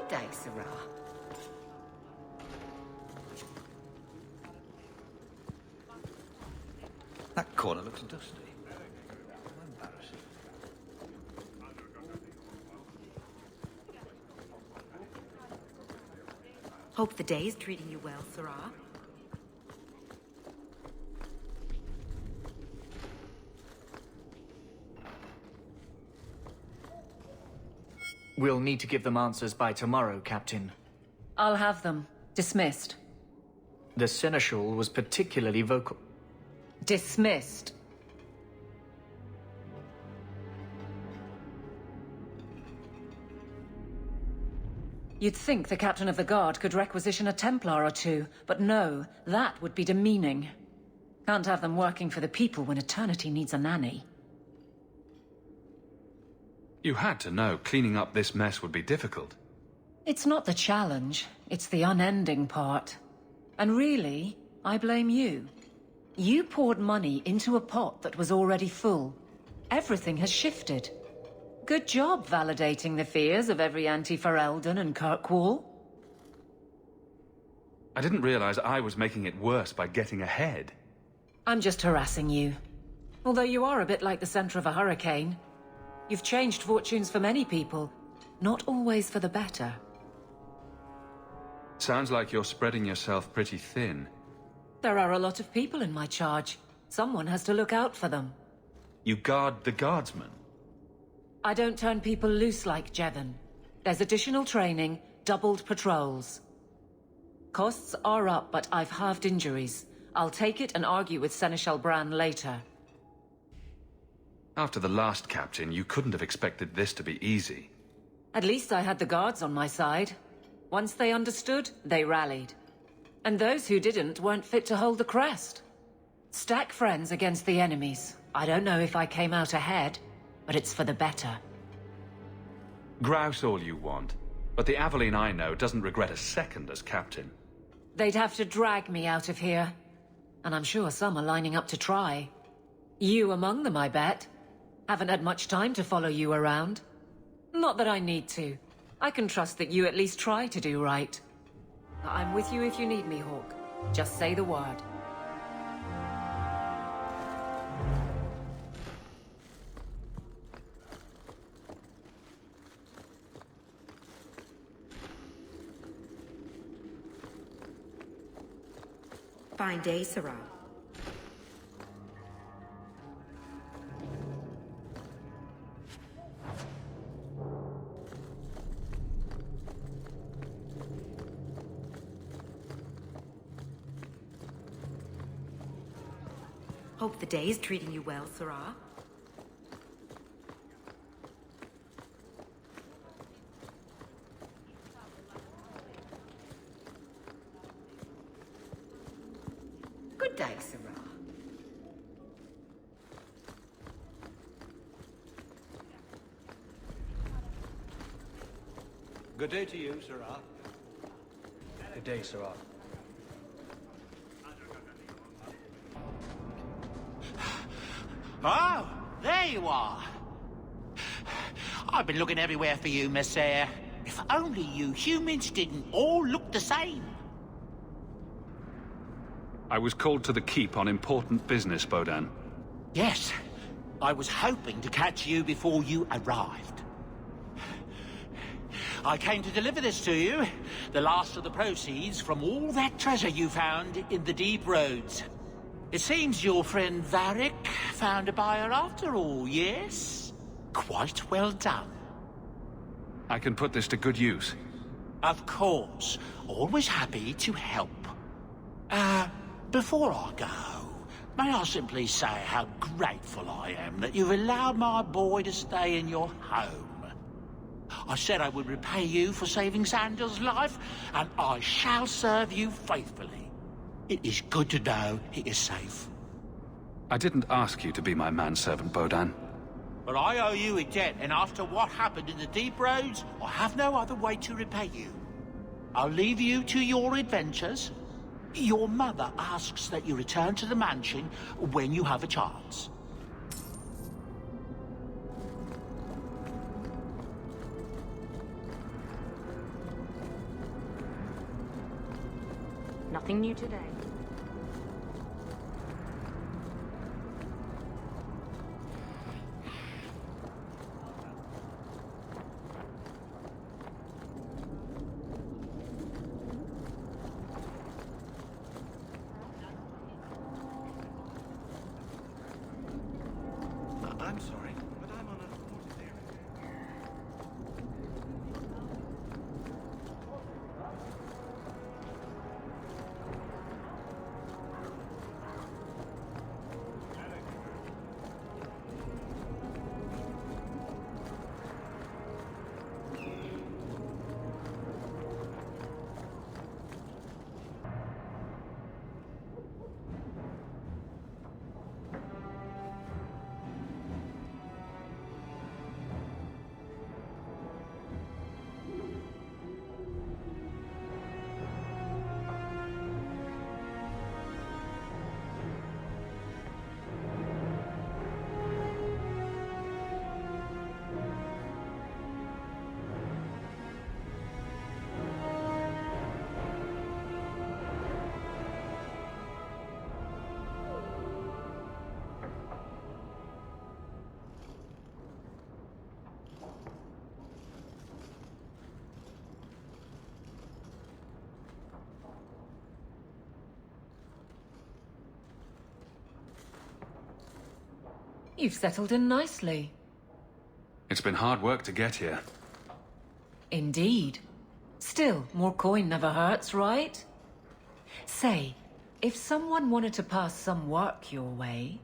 Good day, Sarah. That corner looks dusty. How embarrassing. Hope the day's treating you well, Sarah. We'll need to give them answers by tomorrow, Captain. I'll have them. Dismissed. The Seneschal was particularly vocal. Dismissed. You'd think the Captain of the Guard could requisition a Templar or two, but no, that would be demeaning. Can't have them working for the people when eternity needs a nanny. You had to know cleaning up this mess would be difficult. It's not the challenge, it's the unending part. And really, I blame you. You poured money into a pot that was already full. Everything has shifted. Good job validating the fears of every anti-Ferelden and Kirkwall. I didn't realize I was making it worse by getting ahead. I'm just harassing you. Although you are a bit like the center of a hurricane. You've changed fortunes for many people, not always for the better. Sounds like you're spreading yourself pretty thin. There are a lot of people in my charge. Someone has to look out for them. You guard the guardsmen? I don't turn people loose like Jevon. There's additional training, doubled patrols. Costs are up, but I've halved injuries. I'll take it and argue with Seneschal Bran later. After the last captain, you couldn't have expected this to be easy. At least I had the guards on my side. Once they understood, they rallied. And those who didn't weren't fit to hold the crest. Stack friends against the enemies. I don't know if I came out ahead, but it's for the better. Grouse all you want, but the Aveline I know doesn't regret a second as captain. They'd have to drag me out of here. And I'm sure some are lining up to try. You among them, I bet. Haven't had much time to follow you around. Not that I need to. I can trust that you at least try to do right. I'm with you if you need me, Hawke. Just say the word. Fine day, Sarah. Hope the day's treating you well, Sarah. Good day, Sarah. Good day to you, Sarah. Good day, Sarah. Oh, there you are. I've been looking everywhere for you, Messiah. If only you humans didn't all look the same. I was called to the keep on important business, Bodan. Yes, I was hoping to catch you before you arrived. I came to deliver this to you, the last of the proceeds from all that treasure you found in the deep roads. It seems your friend Varric found a buyer after all, yes? Quite well done. I can put this to good use. Of course. Always happy to help. Before I go, may I simply say how grateful I am that you've allowed my boy to stay in your home. I said I would repay you for saving Sandal's life, and I shall serve you faithfully. It is good to know he is safe. I didn't ask you to be my manservant, Bodan. But I owe you a debt, and after what happened in the deep roads, I have no other way to repay you. I'll leave you to your adventures. Your mother asks that you return to the mansion when you have a chance. Nothing new today. I'm sorry, but I'm on a recorded area. You've settled in nicely. It's been hard work to get here. Indeed. Still, more coin never hurts, right? Say, if someone wanted to pass some work your way...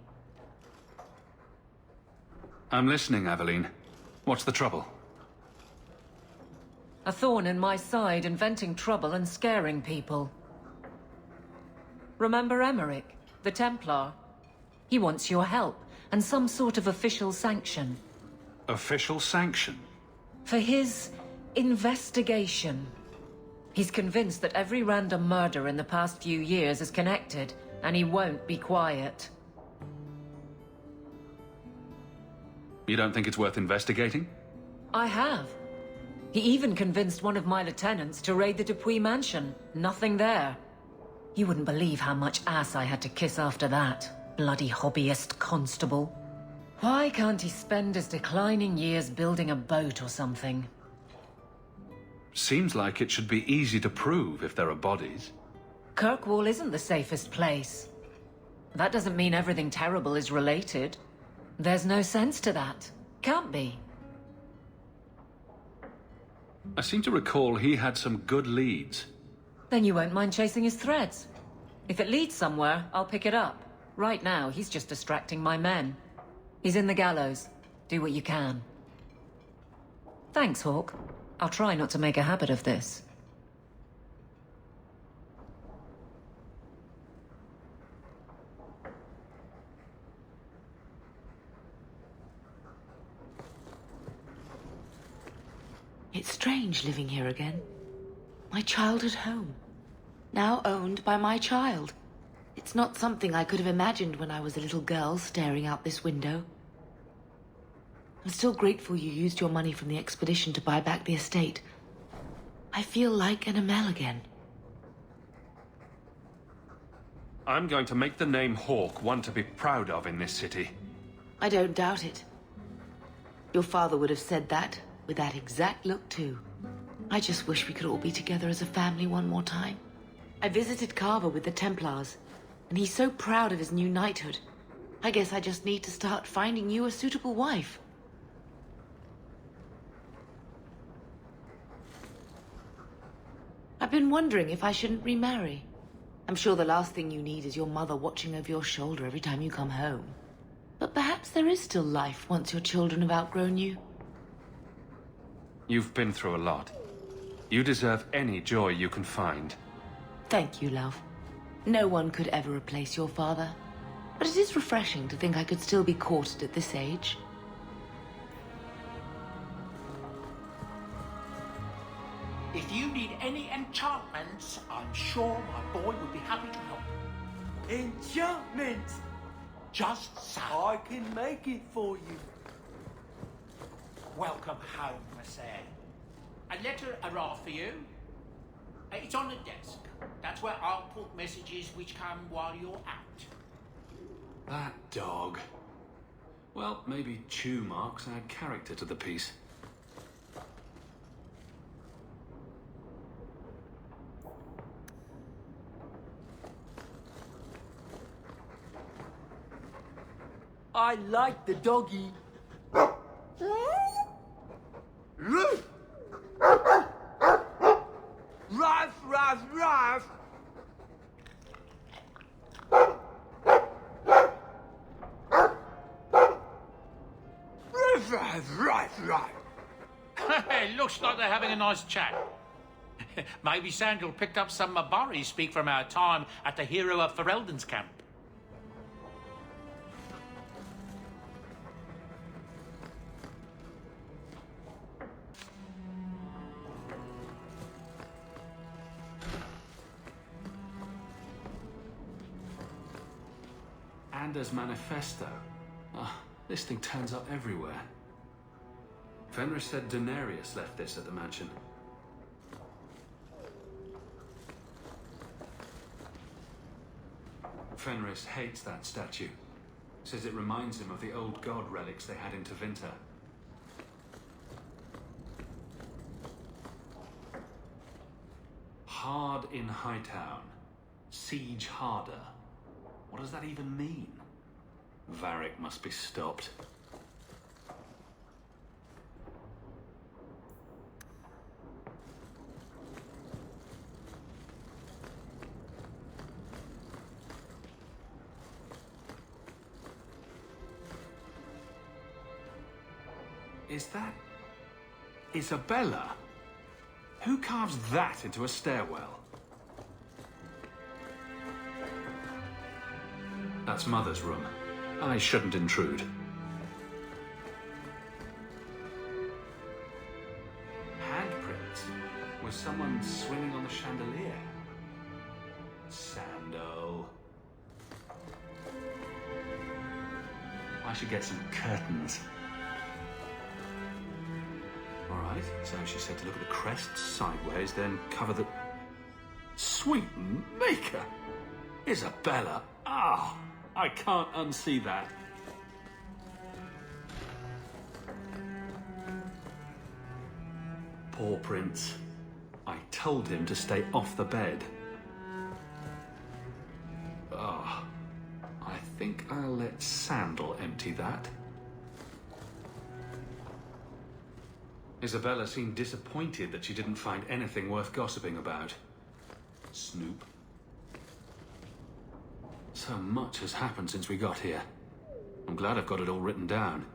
I'm listening, Aveline. What's the trouble? A thorn in my side, inventing trouble and scaring people. Remember Emmerich, the Templar? He wants your help, and some sort of official sanction. Official sanction? For his investigation. He's convinced that every random murder in the past few years is connected, and he won't be quiet. You don't think it's worth investigating? I have. He even convinced one of my lieutenants to raid the Dupuis mansion. Nothing there. You wouldn't believe how much ass I had to kiss after that. Bloody hobbyist constable. Why can't he spend his declining years building a boat or something? Seems like it should be easy to prove if there are bodies. Kirkwall isn't the safest place. That doesn't mean everything terrible is related. There's no sense to that. Can't be. I seem to recall he had some good leads. Then you won't mind chasing his threads. If it leads somewhere, I'll pick it up. Right now, he's just distracting my men. He's in the gallows. Do what you can. Thanks, Hawke. I'll try not to make a habit of this. It's strange living here again. My childhood home. Now owned by my child. It's not something I could have imagined when I was a little girl staring out this window. I'm still grateful you used your money from the expedition to buy back the estate. I feel like an Amel again. I'm going to make the name Hawke one to be proud of in this city. I don't doubt it. Your father would have said that, with that exact look too. I just wish we could all be together as a family one more time. I visited Carver with the Templars, and he's so proud of his new knighthood. I guess I just need to start finding you a suitable wife. I've been wondering if I shouldn't remarry. I'm sure the last thing you need is your mother watching over your shoulder every time you come home. But perhaps there is still life once your children have outgrown you. You've been through a lot. You deserve any joy you can find. Thank you, love. No one could ever replace your father. But it is refreshing to think I could still be courted at this age. If you need any enchantments, I'm sure my boy would be happy to help. Enchantment! Just so. I can make it for you. Welcome home, Monsieur. A letter arrived for you. It's on the desk. That's where I'll put messages which come while you're out. That dog. Well, maybe chew marks add character to the piece. I like the doggy. Ruff, ruff, ruff. It looks like they're having a nice chat. Maybe Sandal picked up some Mabari speak from our time at the hero of Ferelden's camp. Anders' manifesto. This thing turns up everywhere. Fenris said Daenerys left this at the mansion. Fenris hates that statue. Says it reminds him of the old god relics they had in Tevinter. Hard in Hightown. Siege harder. What does that even mean? Varric must be stopped. Is that Isabela? Who carves that into a stairwell? That's Mother's room. I shouldn't intrude. Handprints? Was someone swinging on the chandelier? Sandal. I should get some curtains. Alright, so she said to look at the crests sideways, then cover the... Sweet maker! Isabela! Ah! I can't unsee that. Poor Prince. I told him to stay off the bed. Ah, I think I'll let Sandal empty that. Isabela seemed disappointed that she didn't find anything worth gossiping about. Snoop. So much has happened since we got here. I'm glad I've got it all written down.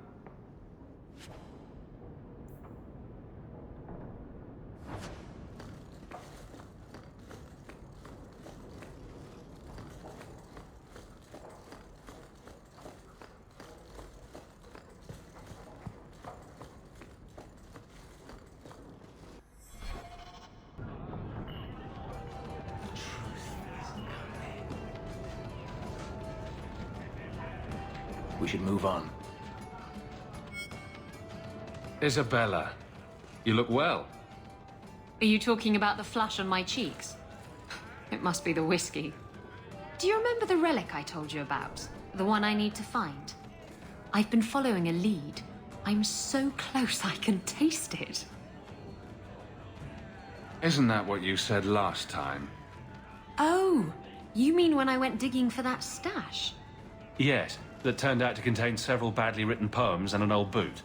We should move on. Isabela, you look well. Are you talking about the flush on my cheeks? It must be the whiskey. Do you remember the relic I told you about? The one I need to find? I've been following a lead. I'm so close I can taste it. Isn't that what you said last time? Oh, you mean when I went digging for that stash? Yes, that turned out to contain several badly written poems and an old boot.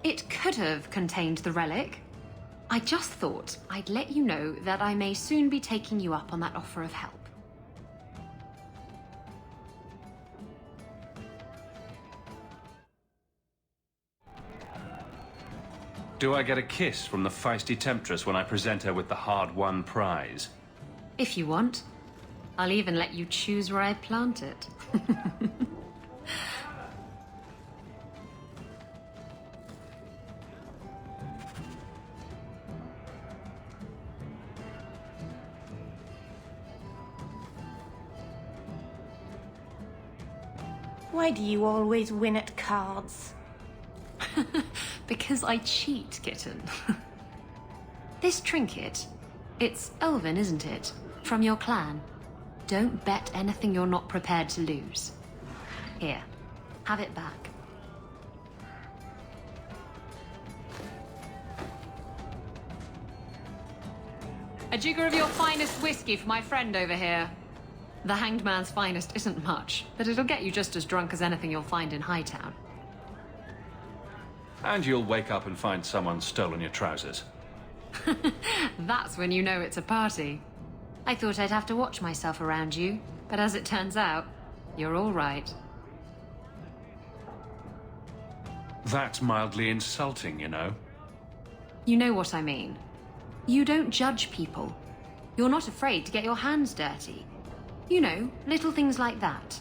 It could have contained the relic. I just thought I'd let you know that I may soon be taking you up on that offer of help. Do I get a kiss from the feisty temptress when I present her with the hard-won prize? If you want. I'll even let you choose where I plant it. Why do you always win at cards? Because I cheat, kitten. This trinket, It's Elvin, isn't it? From your clan. Don't bet anything you're not prepared to lose. Here, have it back. A jigger of your finest whiskey for my friend over here. The Hanged Man's finest isn't much, but it'll get you just as drunk as anything you'll find in Hightown. And you'll wake up and find someone stolen your trousers. That's when you know it's a party. I thought I'd have to watch myself around you, but as it turns out, you're all right. That's mildly insulting, you know. You know what I mean. You don't judge people. You're not afraid to get your hands dirty. You know, little things like that.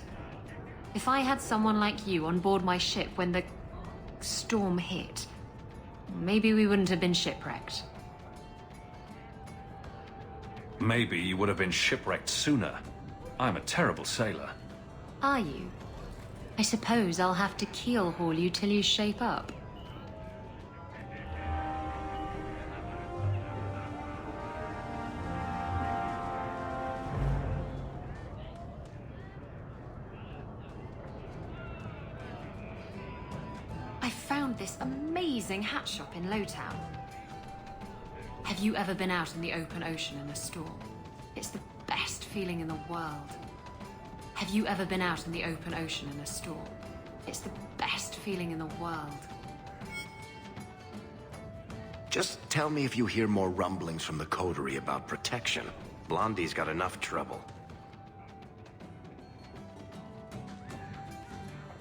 If I had someone like you on board my ship when the storm hit, maybe we wouldn't have been shipwrecked. Maybe you would have been shipwrecked sooner. I'm a terrible sailor. Are you? I suppose I'll have to keel haul you till you shape up. I found this amazing hat shop in Lowtown. Have you ever been out in the open ocean in a storm? It's the best feeling in the world. Have you ever been out in the open ocean in a storm? It's the best feeling in the world. Just tell me if you hear more rumblings from the coterie about protection. Blondie's got enough trouble.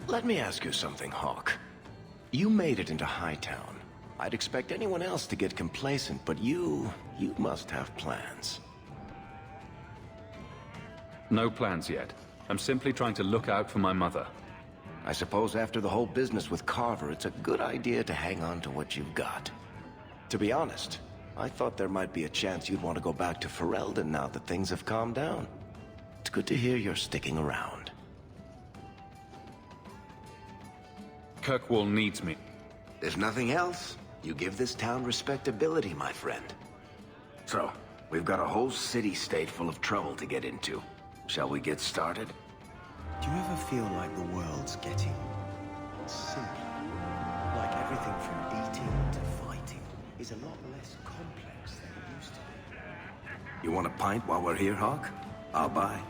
Let me ask you something, Hawke. You made it into Hightown. I'd expect anyone else to get complacent, but you must have plans. No plans yet. I'm simply trying to look out for my mother. I suppose after the whole business with Carver, it's a good idea to hang on to what you've got. To be honest, I thought there might be a chance you'd want to go back to Ferelden now that things have calmed down. It's good to hear you're sticking around. Kirkwall needs me. If nothing else, you give this town respectability, my friend. So, we've got a whole city-state full of trouble to get into. Shall we get started? Do you ever feel like the world's getting simpler? Like everything from eating to fighting is a lot less complex than it used to be. You want a pint while we're here, Hawke? I'll buy.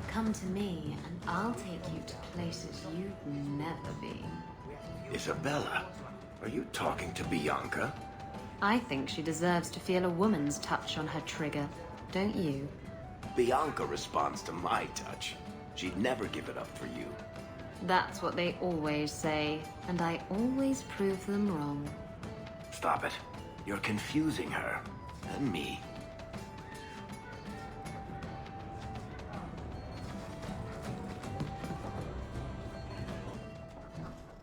Come to me, and I'll take you to places you've never been. Isabela, are you talking to Bianca? I think she deserves to feel a woman's touch on her trigger, don't you? Bianca responds to my touch. She'd never give it up for you. That's what they always say, and I always prove them wrong. Stop it. You're confusing her. And me.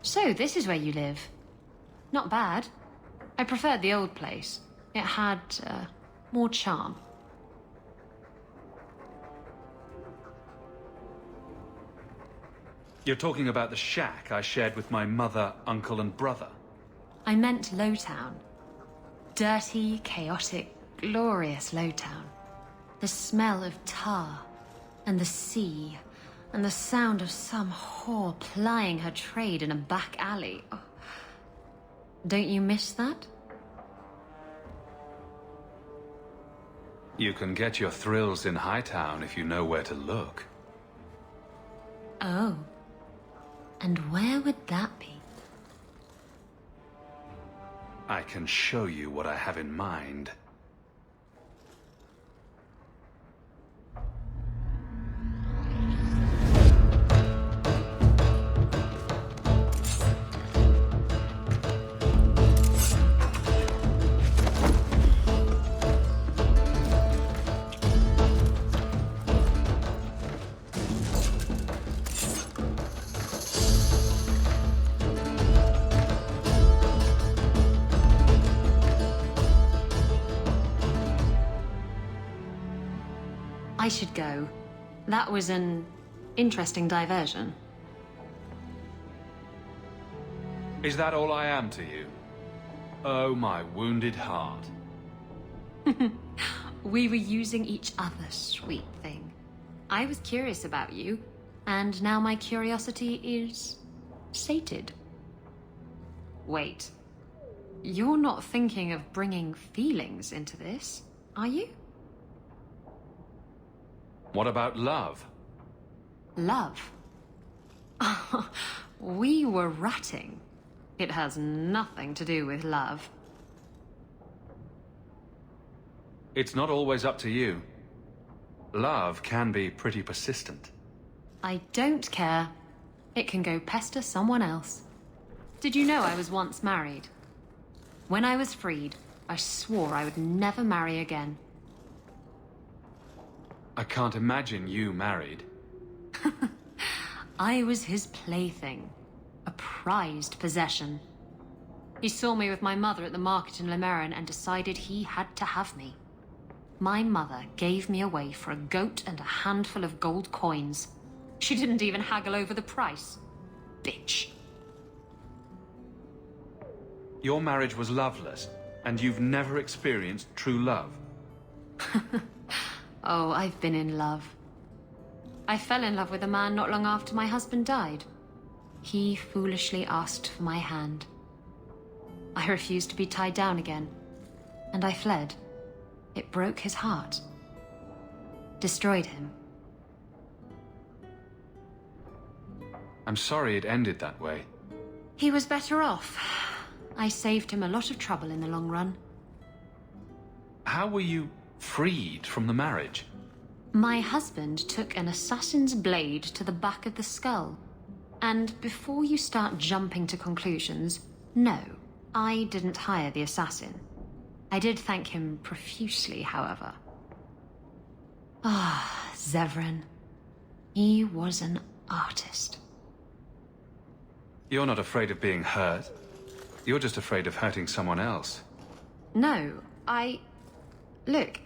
So, this is where you live. Not bad. I preferred the old place. It had, more charm. You're talking about the shack I shared with my mother, uncle, and brother. I meant Lowtown. Dirty, chaotic, glorious Lowtown. The smell of tar, and the sea, and the sound of some whore plying her trade in a back alley. Oh. Don't you miss that? You can get your thrills in Hightown if you know where to look. Oh. And where would that be? I can show you what I have in mind. I should go. That was an interesting diversion. Is that all I am to you? Oh, my wounded heart. We were using each other, sweet thing. I was curious about you, and now my curiosity is sated. Wait. You're not thinking of bringing feelings into this, are you? What about love? Love? We were ratting. It has nothing to do with love. It's not always up to you. Love can be pretty persistent. I don't care. It can go pester someone else. Did you know I was once married? When I was freed, I swore I would never marry again. I can't imagine you married. I was his plaything. A prized possession. He saw me with my mother at the market in Merrill and decided he had to have me. My mother gave me away for a goat and a handful of gold coins. She didn't even haggle over the price. Bitch. Your marriage was loveless, and you've never experienced true love. Oh, I've been in love. I fell in love with a man not long after my husband died. He foolishly asked for my hand. I refused to be tied down again, and I fled. It broke his heart. Destroyed him. I'm sorry it ended that way. He was better off. I saved him a lot of trouble in the long run. How were you freed from the marriage? My husband took an assassin's blade to the back of the skull. And before you start jumping to conclusions, no, I didn't hire the assassin. I did thank him profusely, however. Ah, Zevran. He was an artist. You're not afraid of being hurt. You're just afraid of hurting someone else. No, Look,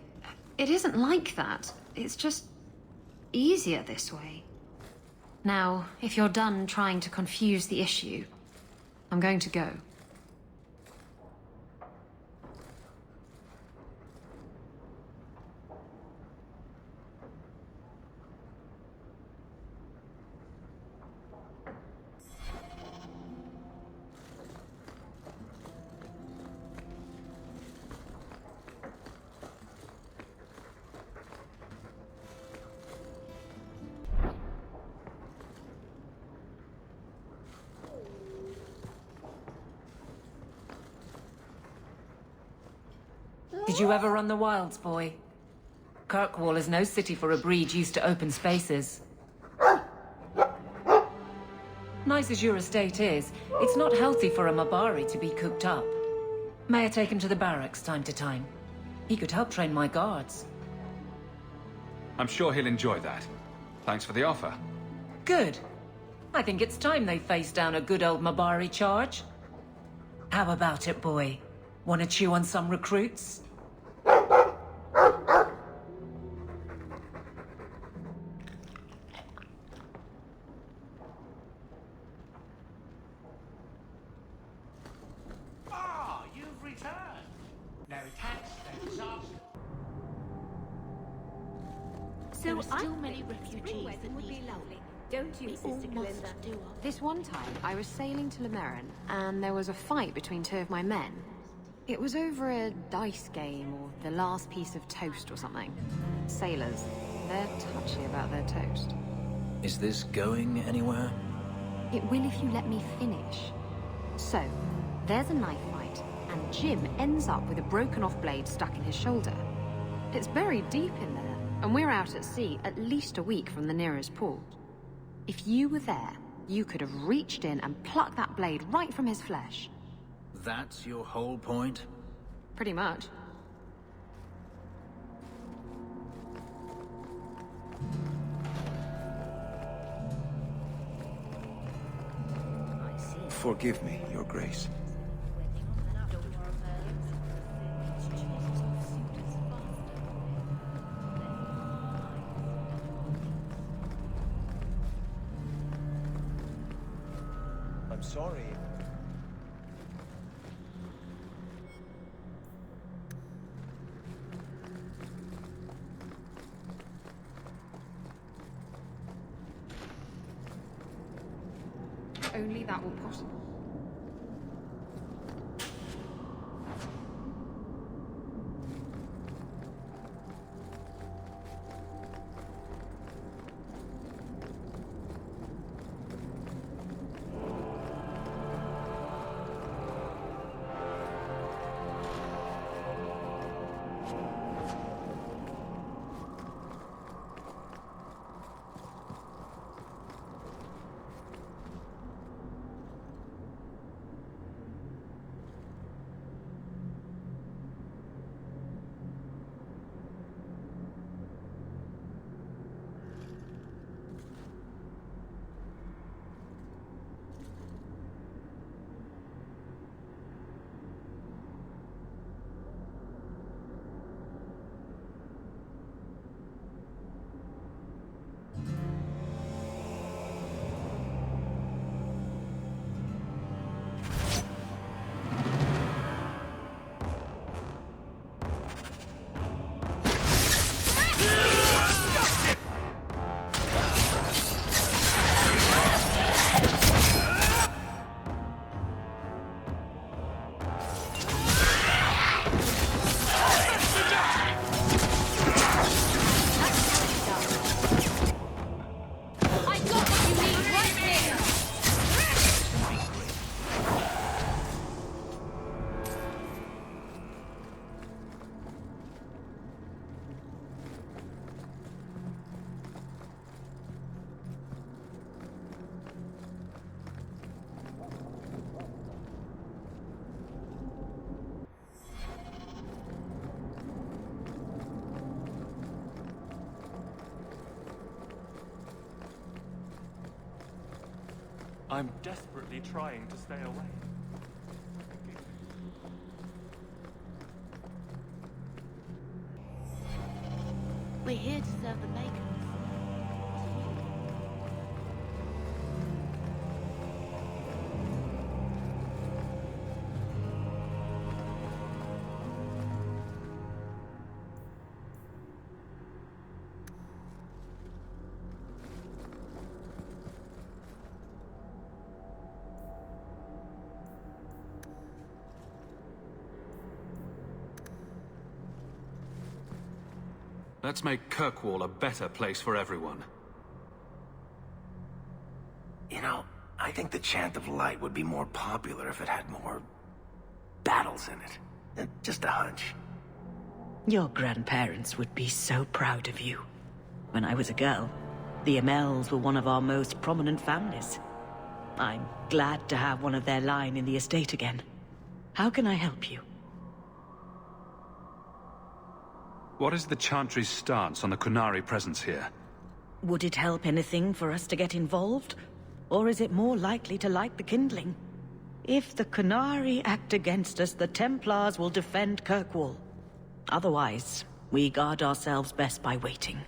it isn't like that. It's just easier this way. Now, if you're done trying to confuse the issue, I'm going to go. Did you ever run the wilds, boy? Kirkwall is no city for a breed used to open spaces. Nice as your estate is, it's not healthy for a Mabari to be cooped up. May I take him to the barracks time to time? He could help train my guards. I'm sure he'll enjoy that. Thanks for the offer. Good. I think it's time they face down a good old Mabari charge. How about it, boy? Want to chew on some recruits? You've returned. No tax, no disaster. There are still many refugees that would be need help. lovely. Don't you, We all Sister must Glinda? do our This one time, I was sailing to Merrill, and there was a fight between two of my men. It was over a dice game, or the last piece of toast or something. Sailors, they're touchy about their toast. Is this going anywhere? It will if you let me finish. So, there's a knife fight, and Jim ends up with a broken-off blade stuck in his shoulder. It's buried deep in there, and we're out at sea at least a week from the nearest port. If you were there, you could have reached in and plucked that blade right from his flesh. That's your whole point? Pretty much. Forgive me, Your Grace. I'm sorry. only that were possible. I'm desperately trying to stay away. We're here to serve the makers. Let's make Kirkwall a better place for everyone. You know, I think the Chant of Light would be more popular if it had more battles in it. Just a hunch. Your grandparents would be so proud of you. When I was a girl, the Amels were one of our most prominent families. I'm glad to have one of their line in the estate again. How can I help you? What is the Chantry's stance on the Kunari presence here? Would it help anything for us to get involved? Or is it more likely to light the kindling? If the Kunari act against us, the Templars will defend Kirkwall. Otherwise, we guard ourselves best by waiting.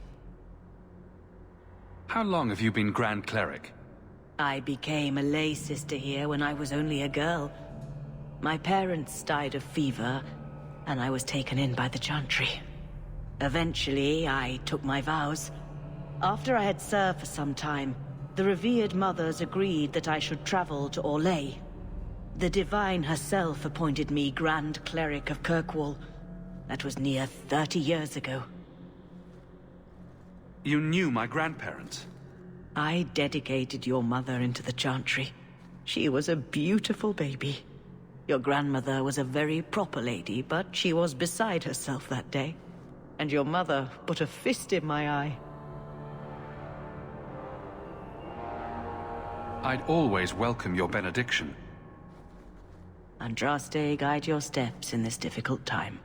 How long have you been Grand Cleric? I became a lay sister here when I was only a girl. My parents died of fever, and I was taken in by the Chantry. Eventually, I took my vows. After I had served for some time, the revered mothers agreed that I should travel to Orlais. The Divine herself appointed me Grand Cleric of Kirkwall. That was near 30 years ago. You knew my grandparents? I dedicated your mother into the Chantry. She was a beautiful baby. Your grandmother was a very proper lady, but she was beside herself that day. And your mother put a fist in my eye. I'd always welcome your benediction. Andraste, guide your steps in this difficult time.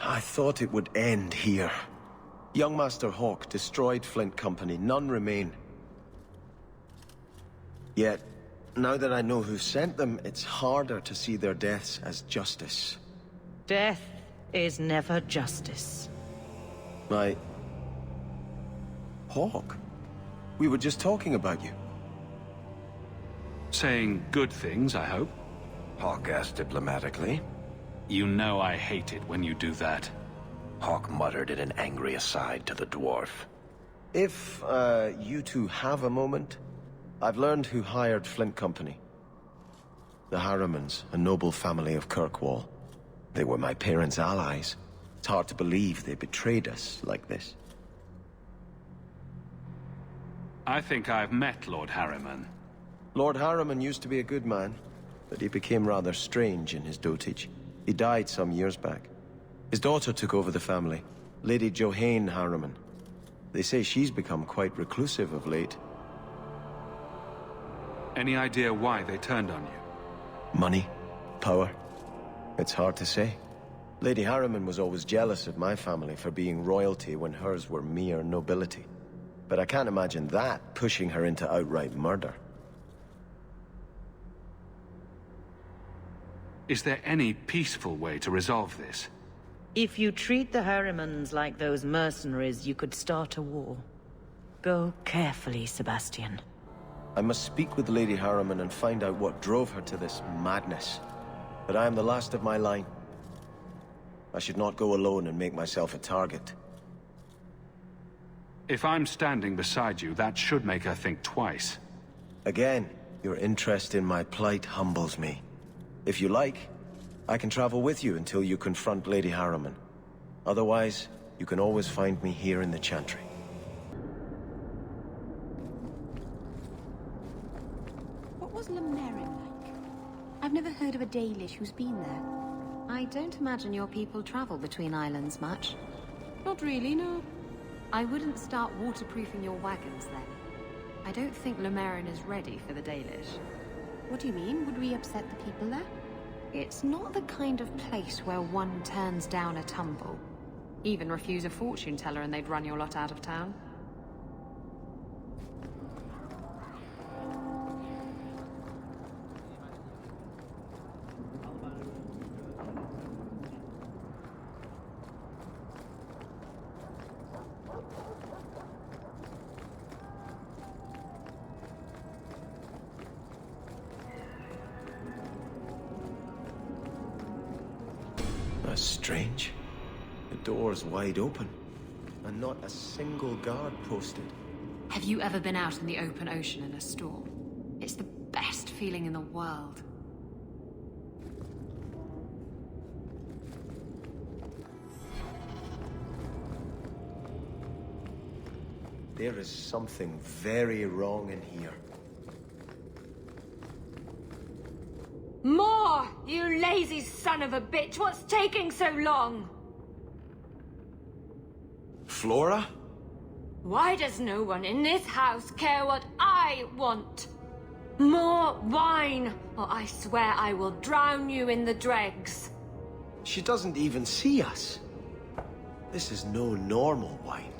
I thought it would end here. Young Master Hawke destroyed Flint Company, none remain. Yet, now that I know who sent them, it's harder to see their deaths as justice. Death is never justice. Hawke? We were just talking about you. Saying good things, I hope? Hawke asked diplomatically. You know I hate it when you do that. Hawke muttered in an angry aside to the dwarf. If, you two have a moment, I've learned who hired Flint Company. The Harrimans, a noble family of Kirkwall. They were my parents' allies. It's hard to believe they betrayed us like this. I think I've met Lord Harriman. Lord Harriman used to be a good man, but he became rather strange in his dotage. He died some years back. His daughter took over the family, Lady Johanne Harriman. They say she's become quite reclusive of late. Any idea why they turned on you? Money? Power? It's hard to say. Lady Harriman was always jealous of my family for being royalty when hers were mere nobility. But I can't imagine that pushing her into outright murder. Is there any peaceful way to resolve this? If you treat the Harrimans like those mercenaries, you could start a war. Go carefully, Sebastian. I must speak with Lady Harriman and find out what drove her to this madness. But I am the last of my line. I should not go alone and make myself a target. If I'm standing beside you, that should make her think twice. Again, your interest in my plight humbles me. If you like, I can travel with you until you confront Lady Harriman. Otherwise, you can always find me here in the Chantry. What was Merrill like? I've never heard of a Dalish who's been there. I don't imagine your people travel between islands much. Not really, no. I wouldn't start waterproofing your wagons then. I don't think Lemerin is ready for the Dalish. What do you mean? Would we upset the people there? It's not the kind of place where one turns down a tumble. Even refuse a fortune teller and they'd run your lot out of town. That's strange. The door's wide open, and not a single guard posted. Have you ever been out in the open ocean in a storm? It's the best feeling in the world. There is something very wrong in here. More! You lazy son of a bitch! What's taking so long? Flora? Why does no one in this house care what I want? More wine, or I swear I will drown you in the dregs. She doesn't even see us. This is no normal wine.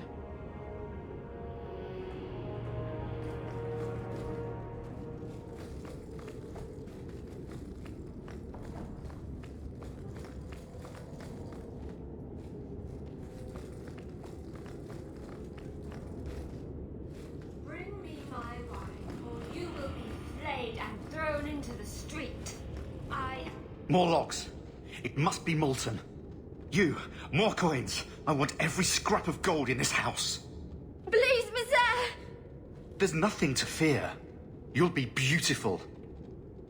Bring me my wine, or you will be flayed and thrown into the street. More logs. It must be molten. You, more coins. I want every scrap of gold in this house. Please, monsieur! There's nothing to fear. You'll be beautiful.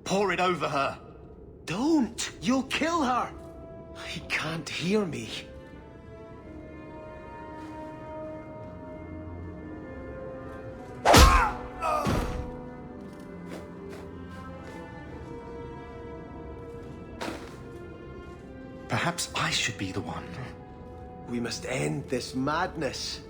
Pour it over her. Don't! You'll kill her! He can't hear me. Perhaps I should be the one. We must end this madness.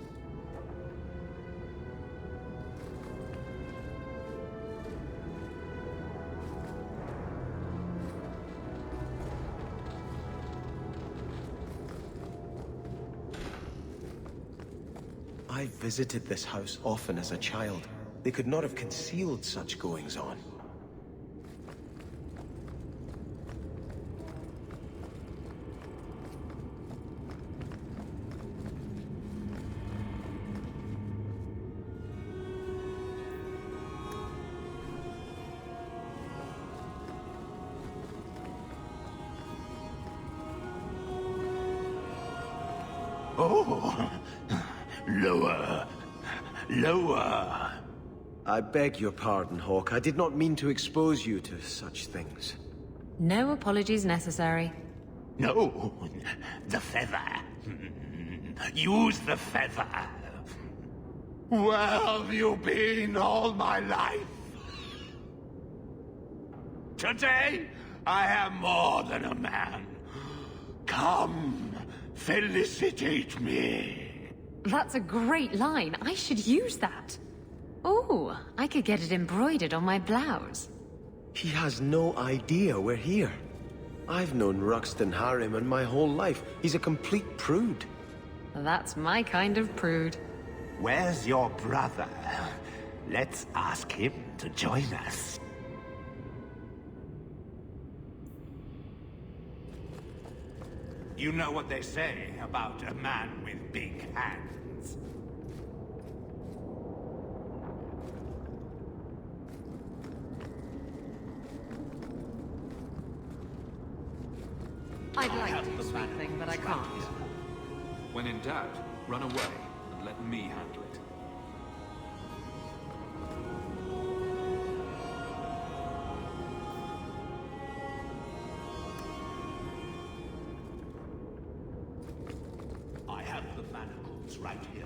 I visited this house often as a child. They could not have concealed such goings-on. Oh, lower. Lower. I beg your pardon, Hawke. I did not mean to expose you to such things. No apologies necessary. No, the feather. Use the feather. Where have you been all my life? Today, I am more than a man. Come, felicitate me. That's a great line. I should use that. Oh, I could get it embroidered on my blouse. He has no idea we're here. I've known Ruxton Harriman my whole life. He's a complete prude. That's my kind of prude. Where's your brother? Let's ask him to join us. You know what they say about a man with big hands. I'd like to do something, but I can't. When in doubt, run away and let me handle it. I have the manacles right here.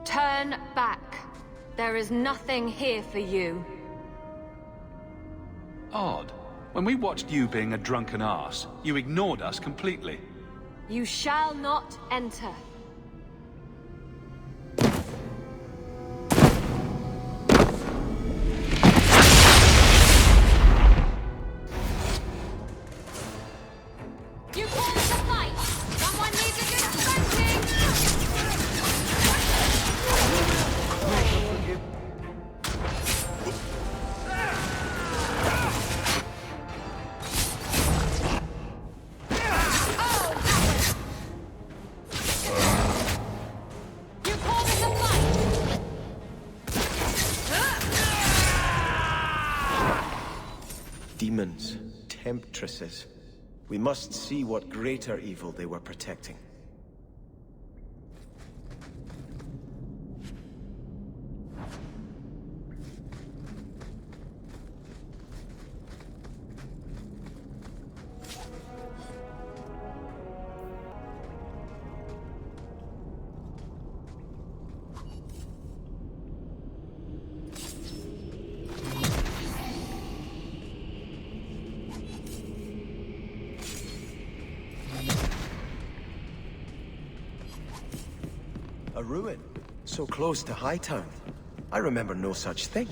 Turn back. There is nothing here for you. Odd. When we watched you being a drunken arse, you ignored us completely. You shall not enter. You call it a fight! Someone needs a good spanking! Demons, temptresses. We must see what greater evil they were protecting. A ruin, so close to Hightown. I remember no such thing.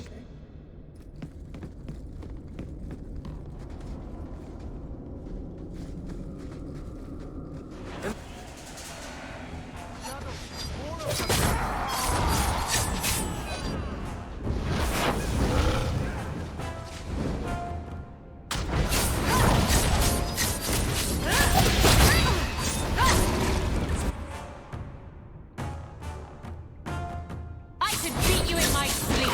I could beat you in my sleep!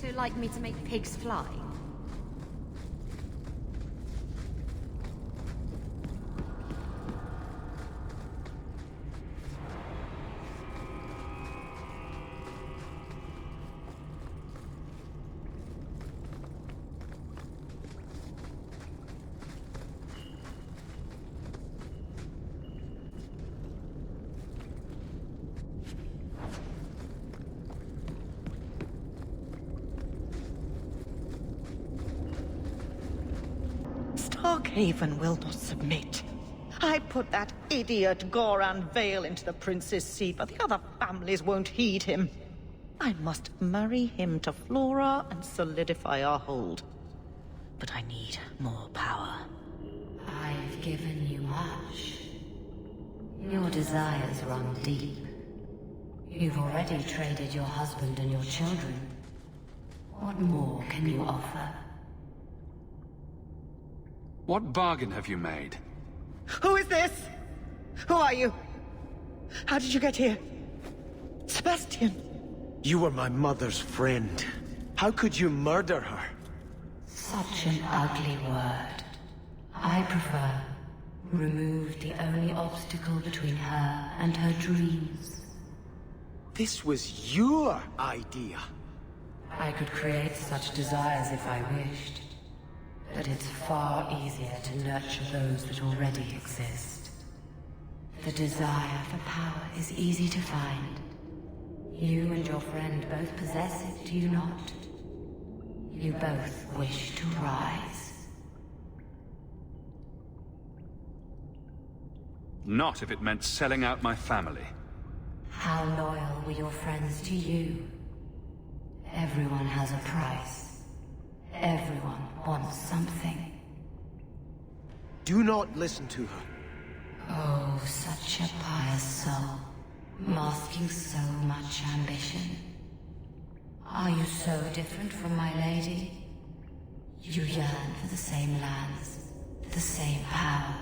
also like me to make pigs fly? Starkhaven will not submit. I put that idiot Goran Vale into the prince's seat, but the other families won't heed him. I must marry him to Flora and solidify our hold. But I need more power. I've given you much. Your desires run deep. You've already traded your husband and your children. What more can you offer? What bargain have you made? Who is this? Who are you? How did you get here? Sebastian! You were my mother's friend. How could you murder her? Such an ugly word. I prefer remove the only obstacle between her and her dreams. This was your idea. I could create such desires if I wished. But it's far easier to nurture those that already exist. The desire for power is easy to find. You and your friend both possess it, do you not? You both wish to rise. Not if it meant selling out my family. How loyal were your friends to you? Everyone has a price. Everyone wants something. Do not listen to her. Oh, such a pious soul, masking so much ambition. Are you so different from my lady? You yearn for the same lands, the same power.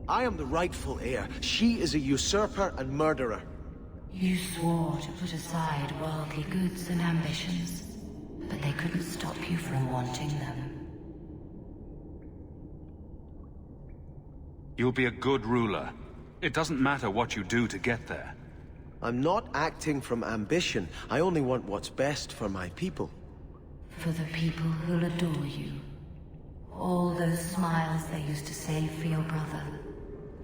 I am the rightful heir. She is a usurper and murderer. You swore to put aside worldly goods and ambitions, but they couldn't stop you from wanting them. You'll be a good ruler. It doesn't matter what you do to get there. I'm not acting from ambition. I only want what's best for my people. For the people who'll adore you. All those smiles they used to save for your brother.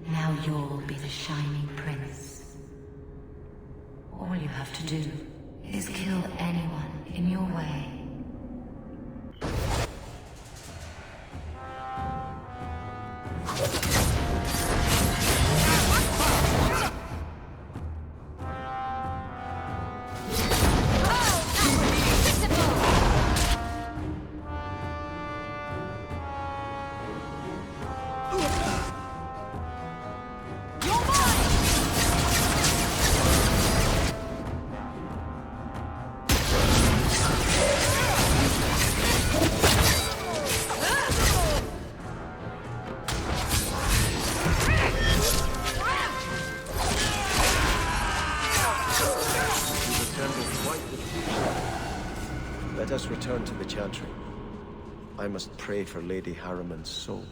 Now you'll be the shining prince. All you have to do is kill anyone in your way. Let us return to the Chantry. I must pray for Lady Harriman's soul.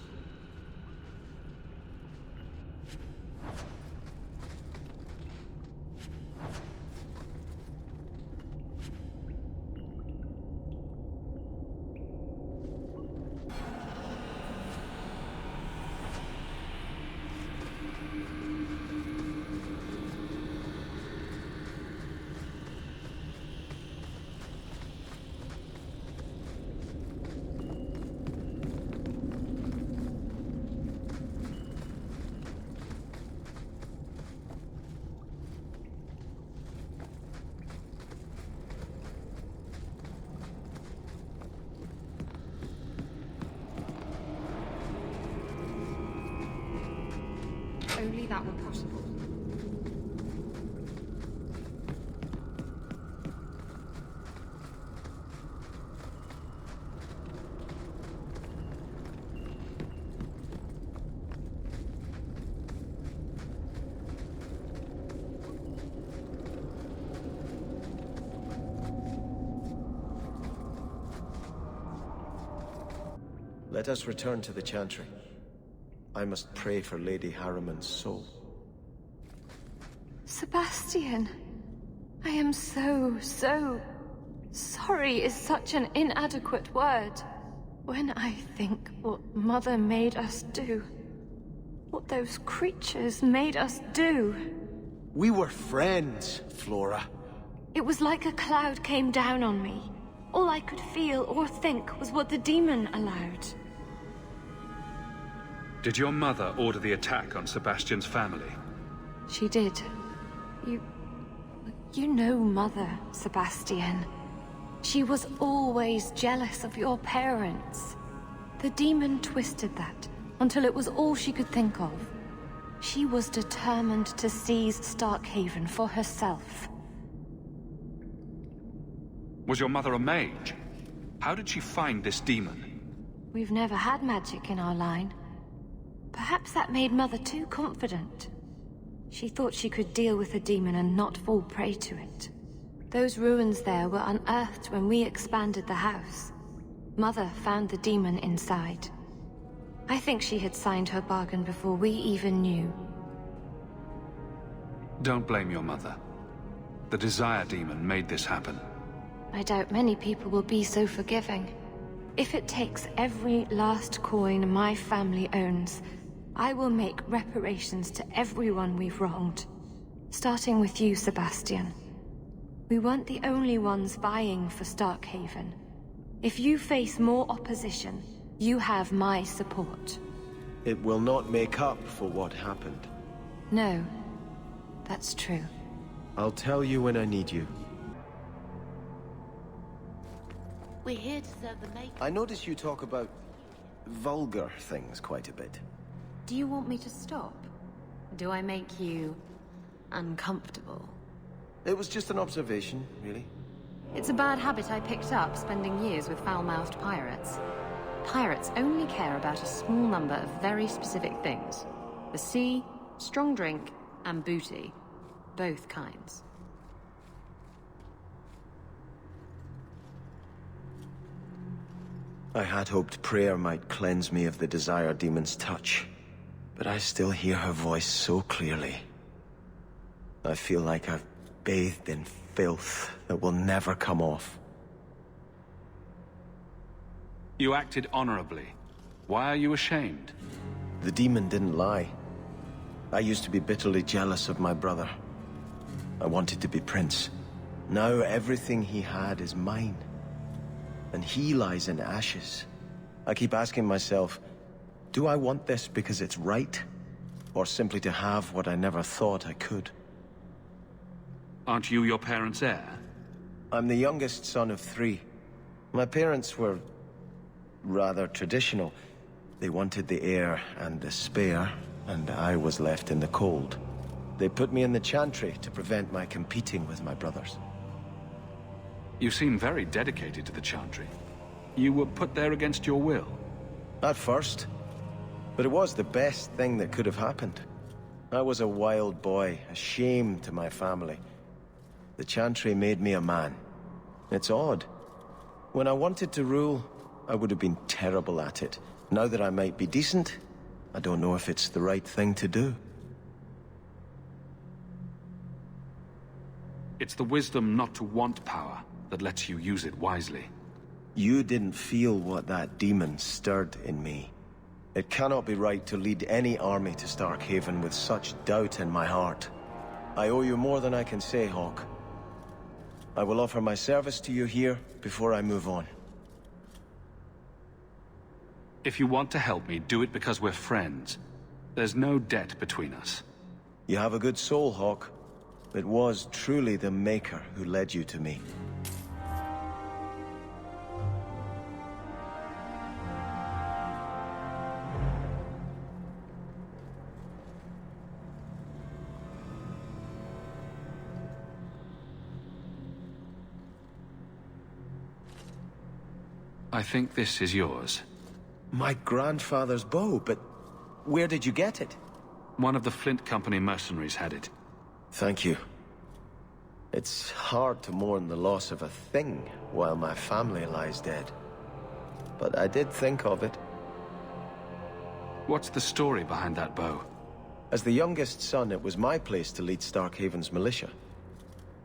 Only that were possible. let us return to the Chantry. I must pray for Lady Harriman's soul. Sebastian, I am so sorry is such an inadequate word. When I think what Mother made us do, what those creatures made us do. We were friends, Flora. It was like a cloud came down on me. All I could feel or think was what the demon allowed. Did your mother order the attack on Sebastian's family? She did. You know Mother, Sebastian. She was always jealous of your parents. The demon twisted that until it was all she could think of. She was determined to seize Starkhaven for herself. Was your mother a mage? How did she find this demon? We've never had magic in our line. Perhaps that made Mother too confident. She thought she could deal with the demon and not fall prey to it. Those ruins there were unearthed when we expanded the house. Mother found the demon inside. I think she had signed her bargain before we even knew. Don't blame your mother. The Desire Demon made this happen. I doubt many people will be so forgiving. If it takes every last coin my family owns, I will make reparations to everyone we've wronged. Starting with you, Sebastian. We weren't the only ones vying for Starkhaven. If you face more opposition, you have my support. It will not make up for what happened. No, that's true. I'll tell you when I need you. We're here to serve the maker. I notice you talk about vulgar things quite a bit. Do you want me to stop? Do I make you uncomfortable? It was just an observation, really. It's a bad habit I picked up spending years with foul-mouthed pirates. Pirates only care about a small number of very specific things. The sea, strong drink, and booty. Both kinds. I had hoped prayer might cleanse me of the Desire Demon's touch, but I still hear her voice so clearly. I feel like I've bathed in filth that will never come off. You acted honorably. Why are you ashamed? The demon didn't lie. I used to be bitterly jealous of my brother. I wanted to be prince. Now everything he had is mine. And he lies in ashes. I keep asking myself, do I want this because it's right? Or simply to have what I never thought I could? Aren't you your parents' heir? I'm the youngest son of 3. My parents were rather traditional. They wanted the heir and the spare, and I was left in the cold. They put me in the Chantry to prevent my competing with my brothers. You seem very dedicated to the Chantry. You were put there against your will. At first. But it was the best thing that could have happened. I was a wild boy, a shame to my family. The Chantry made me a man. It's odd. When I wanted to rule, I would have been terrible at it. Now that I might be decent, I don't know if it's the right thing to do. It's the wisdom not to want power that lets you use it wisely. You didn't feel what that demon stirred in me. It cannot be right to lead any army to Starkhaven with such doubt in my heart. I owe you more than I can say, Hawke. I will offer my service to you here before I move on. If you want to help me, do it because we're friends. There's no debt between us. You have a good soul, Hawke. It was truly the Maker who led you to me. I think this is yours. My grandfather's bow, but where did you get it? One of the Flint Company mercenaries had it. Thank you. It's hard to mourn the loss of a thing while my family lies dead. But I did think of it. What's the story behind that bow? As the youngest son, it was my place to lead Starkhaven's militia.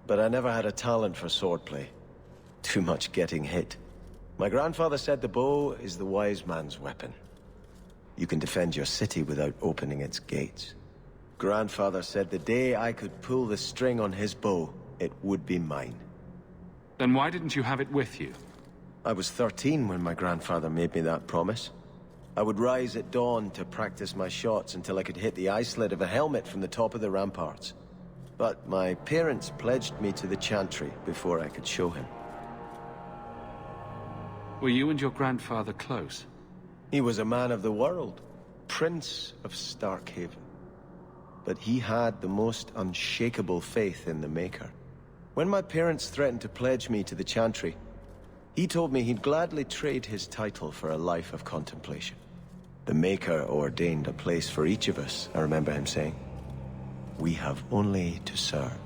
But I never had a talent for swordplay. Too much getting hit. My grandfather said the bow is the wise man's weapon. You can defend your city without opening its gates. Grandfather said the day I could pull the string on his bow, it would be mine. Then why didn't you have it with you? I was 13 when my grandfather made me that promise. I would rise at dawn to practice my shots until I could hit the eye slit of a helmet from the top of the ramparts. But my parents pledged me to the Chantry before I could show him. Were you and your grandfather close? He was a man of the world, Prince of Starkhaven. But he had the most unshakable faith in the Maker. When my parents threatened to pledge me to the Chantry, he told me he'd gladly trade his title for a life of contemplation. The Maker ordained a place for each of us, I remember him saying. We have only to serve.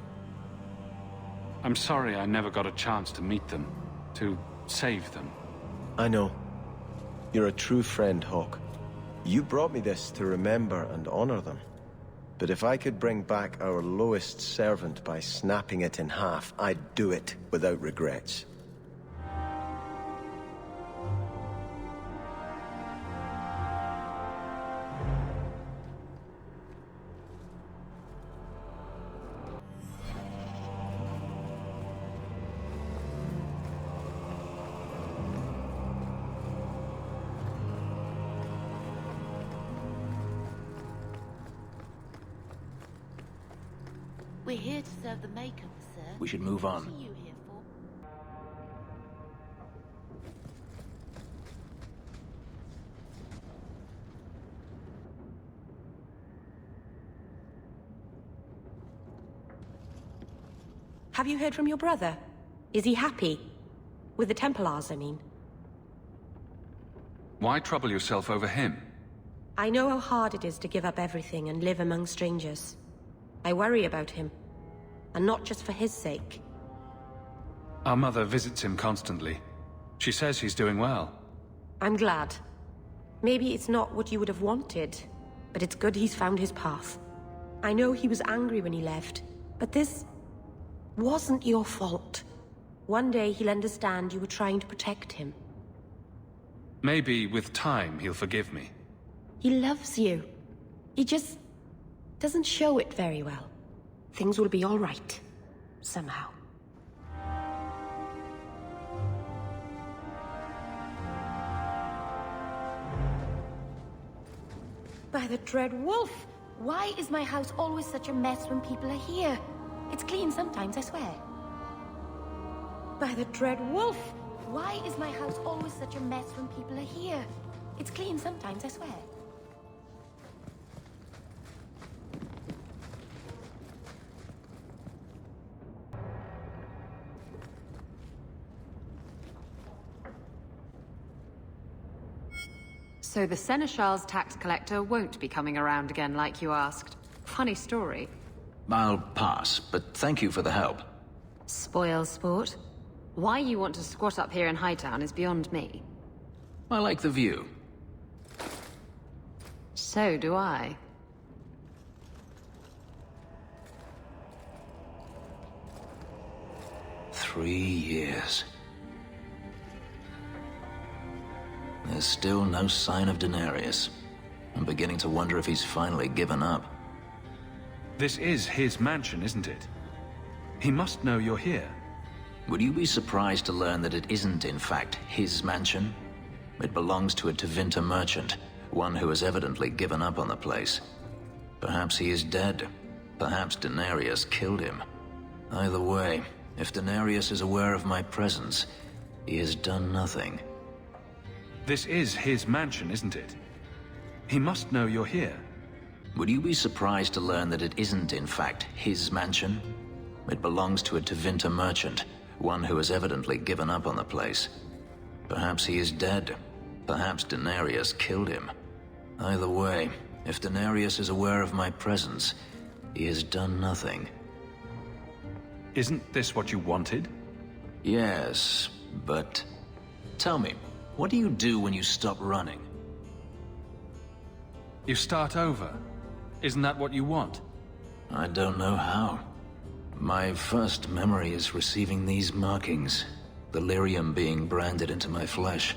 I'm sorry I never got a chance to meet them, to save them. I know. You're a true friend, Hawke. You brought me this to remember and honor them. But if I could bring back our lowest servant by snapping it in half, I'd do it without regrets. We're here to serve the Maker, sir. We should move on. What are you here for? Have you heard from your brother? Is he happy? With the Templars, I mean. Why trouble yourself over him? I know how hard it is to give up everything and live among strangers. I worry about him. And not just for his sake. Our mother visits him constantly. She says he's doing well. I'm glad. Maybe it's not what you would have wanted, but it's good he's found his path. I know he was angry when he left, but this wasn't your fault. One day he'll understand you were trying to protect him. Maybe with time he'll forgive me. He loves you. He just doesn't show it very well. Things will be all right. Somehow. By the Dread Wolf! Why is my house always such a mess when people are here? It's clean sometimes, I swear. By the Dread Wolf! Why is my house always such a mess when people are here? It's clean sometimes, I swear. So the Seneschal's tax collector won't be coming around again like you asked. Funny story. I'll pass, but thank you for the help. Spoil sport. Why you want to squat up here in Hightown is beyond me. I like the view. So do I. Three years. There's still no sign of Denarius. I'm beginning to wonder if he's finally given up. This is his mansion, isn't it? He must know you're here. Would you be surprised to learn that it isn't, in fact, his mansion? It belongs to a Tevinter merchant, one who has evidently given up on the place. Perhaps he is dead. Perhaps Denarius killed him. Either way, if Denarius is aware of my presence, he has done nothing. This is his mansion, isn't it? He must know you're here. Would you be surprised to learn that it isn't, in fact, his mansion? It belongs to a Tevinter merchant, one who has evidently given up on the place. Perhaps he is dead. Perhaps Denarius killed him. Either way, if Denarius is aware of my presence, he has done nothing. Isn't this what you wanted? Yes, but... Tell me, what do you do when you stop running? You start over. Isn't that what you want? I don't know how. My first memory is receiving these markings. The lyrium being branded into my flesh.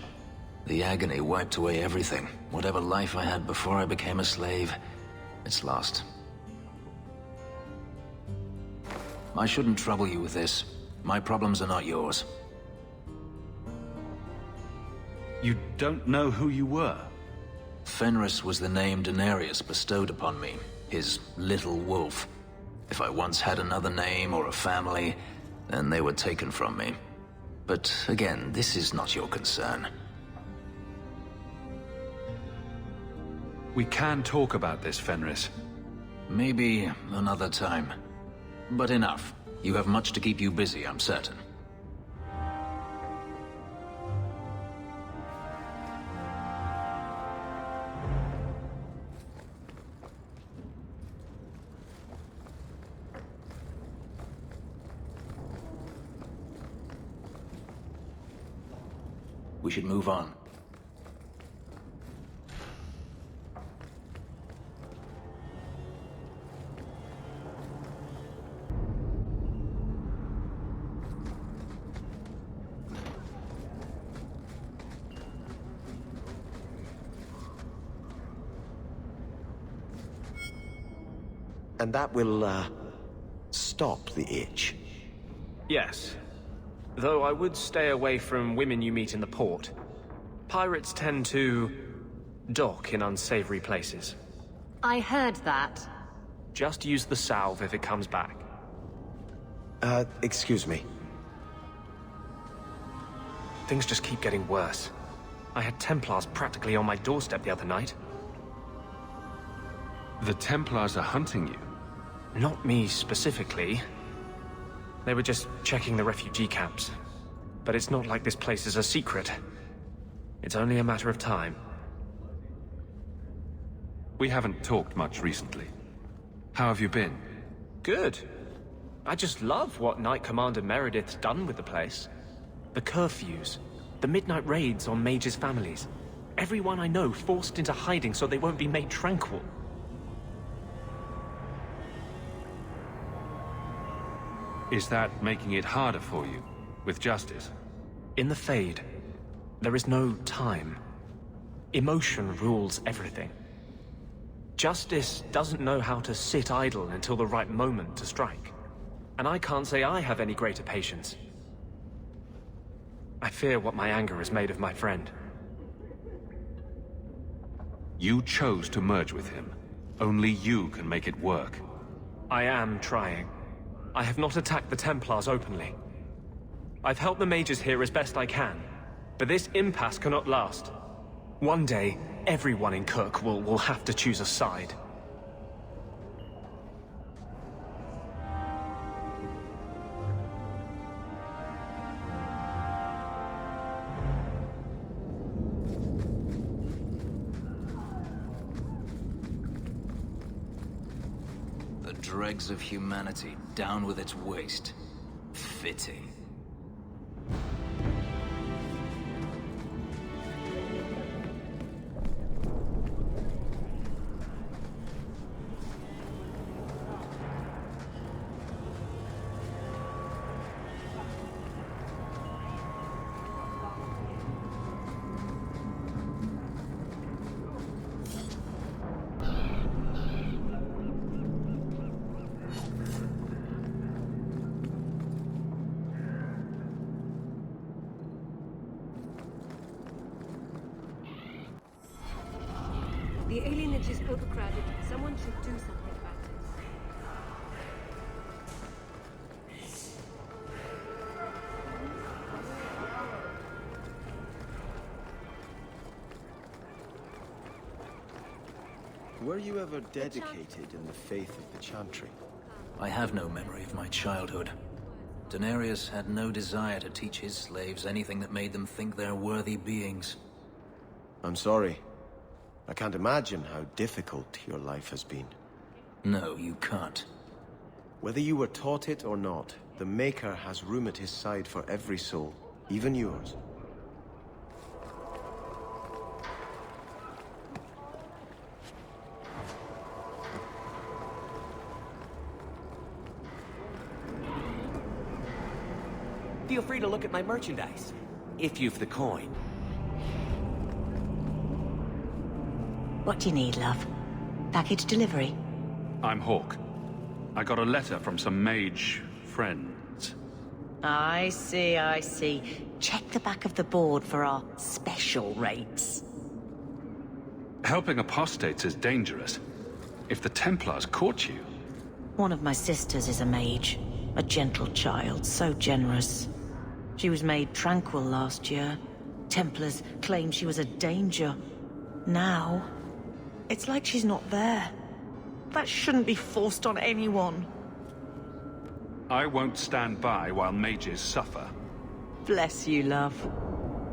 The agony wiped away everything. Whatever life I had before I became a slave, it's lost. I shouldn't trouble you with this. My problems are not yours. You don't know who you were? Fenris was the name Daenerys bestowed upon me. His little wolf. If I once had another name or a family, then they were taken from me. But again, this is not your concern. We can talk about this, Fenris. Maybe another time. But enough. You have much to keep you busy, I'm certain. We should move on. And that will, stop the itch. Yes. Though I would stay away from women you meet in the port. Pirates tend to dock in unsavory places. I heard that. Just use the salve if it comes back. Excuse me. Things just keep getting worse. I had Templars practically on my doorstep the other night. The Templars are hunting you? Not me specifically. They were just checking the refugee camps. But it's not like this place is a secret. It's only a matter of time. We haven't talked much recently. How have you been? Good. I just love what Knight Commander Meredith's done with the place. The curfews, the midnight raids on mages' families. Everyone I know forced into hiding so they won't be made tranquil. Is that making it harder for you, with justice? In the Fade, there is no time. Emotion rules everything. Justice doesn't know how to sit idle until the right moment to strike. And I can't say I have any greater patience. I fear what my anger has made of my friend. You chose to merge with him. Only you can make it work. I am trying. I have not attacked the Templars openly. I've helped the mages here as best I can, but this impasse cannot last. One day, everyone in Kirkwall will have to choose a side. The dregs of humanity down with its waste. Fitting. The alienage is overcrowded. Someone should do something about it. Were you ever dedicated in the faith of the Chantry? I have no memory of my childhood. Daenerys had no desire to teach his slaves anything that made them think they're worthy beings. I'm sorry. I can't imagine how difficult your life has been. No, you can't. Whether you were taught it or not, the Maker has room at his side for every soul, even yours. feel free to look at my merchandise, if you've the coin. What do you need, love? Package delivery? I'm Hawke. I got a letter from some mage friends. I see, I see. Check the back of the board for our special rates. Helping apostates is dangerous. If the Templars caught you... One of my sisters is a mage. A gentle child, so generous. She was made tranquil last year. Templars claimed she was a danger. Now, it's like she's not there. That shouldn't be forced on anyone. I won't stand by while mages suffer. Bless you, love.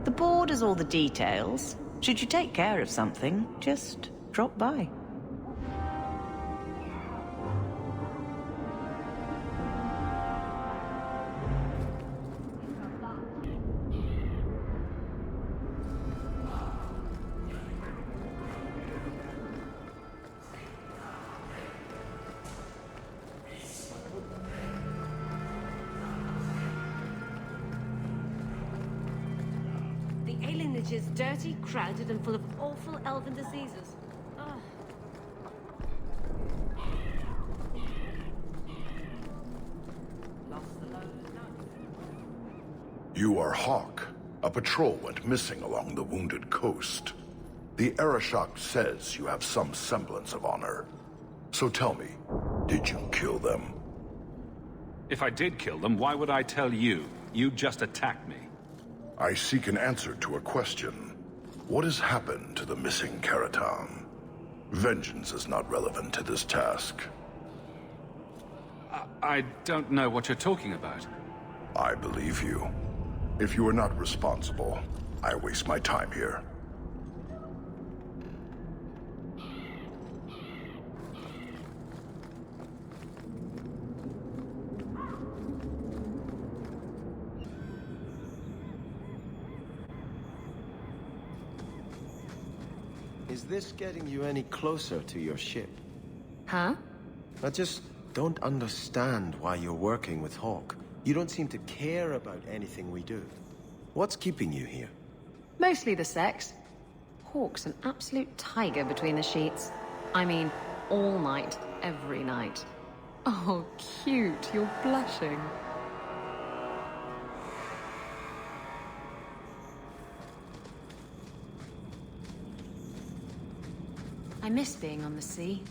The board has all the details. Should you take care of something, just drop by. Is dirty, crowded, and full of awful elven diseases. Ugh. You are Hawke. A patrol went missing along the wounded coast. The Arashok says you have some semblance of honor. So tell me, did you kill them? If I did kill them, why would I tell you? You just attacked me. I seek an answer to a question. What has happened to the missing Karatam? Vengeance is not relevant to this task. I don't know what you're talking about. I believe you. If you are not responsible, I waste my time here. Is this getting you any closer to your ship? Huh? I just don't understand why you're working with Hawke. You don't seem to care about anything we do. What's keeping you here? Mostly the sex. Hawke's an absolute tiger between the sheets. I mean, all night, every night. Oh, cute, you're blushing. I miss being on the sea.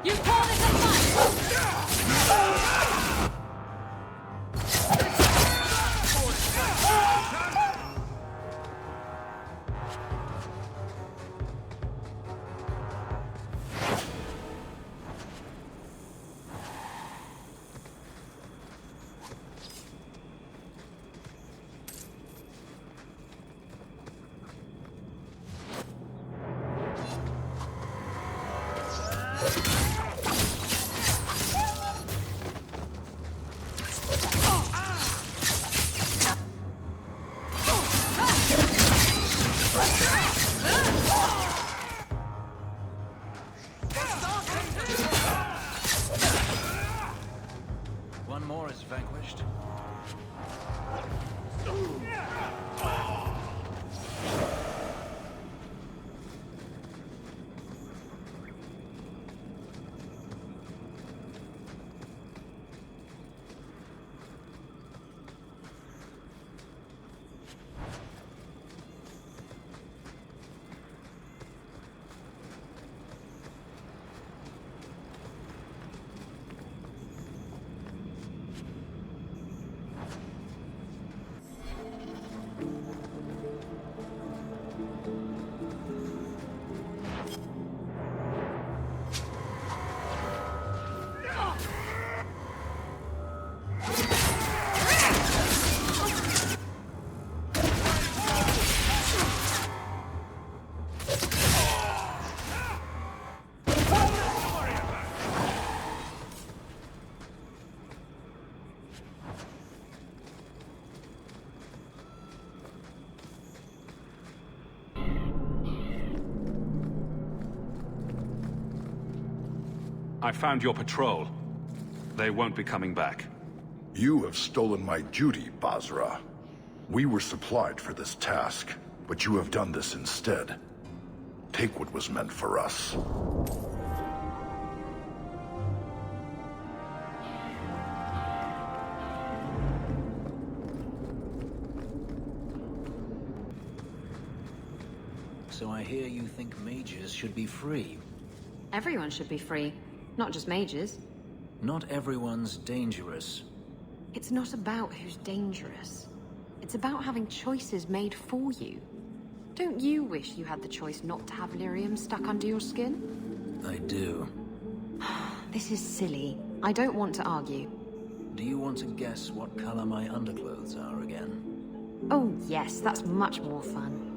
You call this a fight? I found your patrol. They won't be coming back. You have stolen my duty, Basra. We were supplied for this task, but you have done this instead. Take what was meant for us. So I hear you think mages should be free. Everyone should be free, not just mages. Not everyone's dangerous. It's not about who's dangerous. It's about having choices made for you. Don't you wish you had the choice not to have lyrium stuck under your skin? I do. This is silly. I don't want to argue. Do you want to guess what color my underclothes are again? Oh yes, that's much more fun.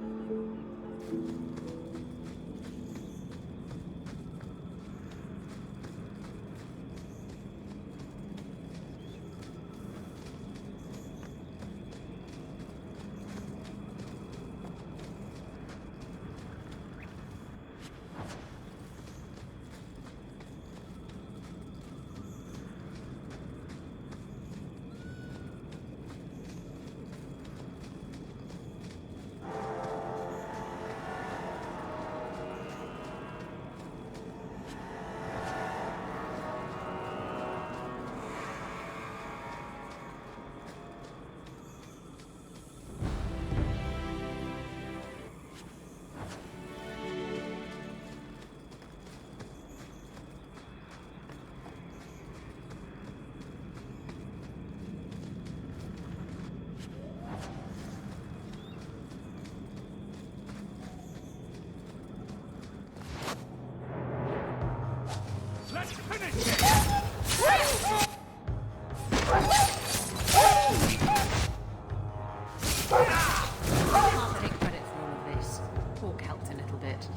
Hawke helped a little bit.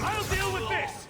I'll deal with this!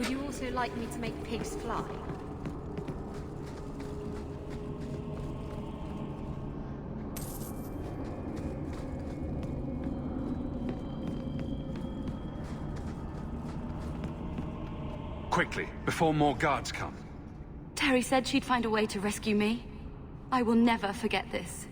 Would you also like me to make pigs fly? Quickly, before more guards come. Terry said she'd find a way to rescue me. I will never forget this.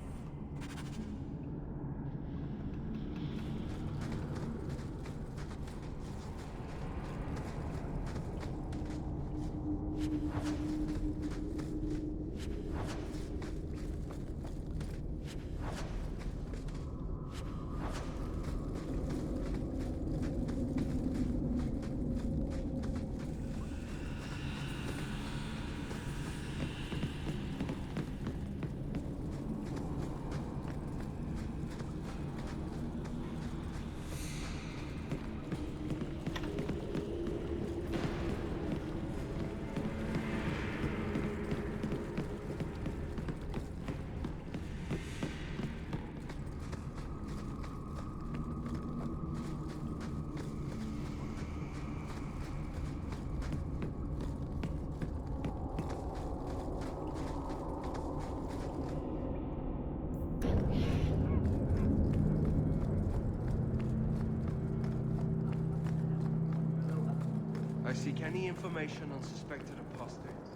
I seek any information on suspected apostates.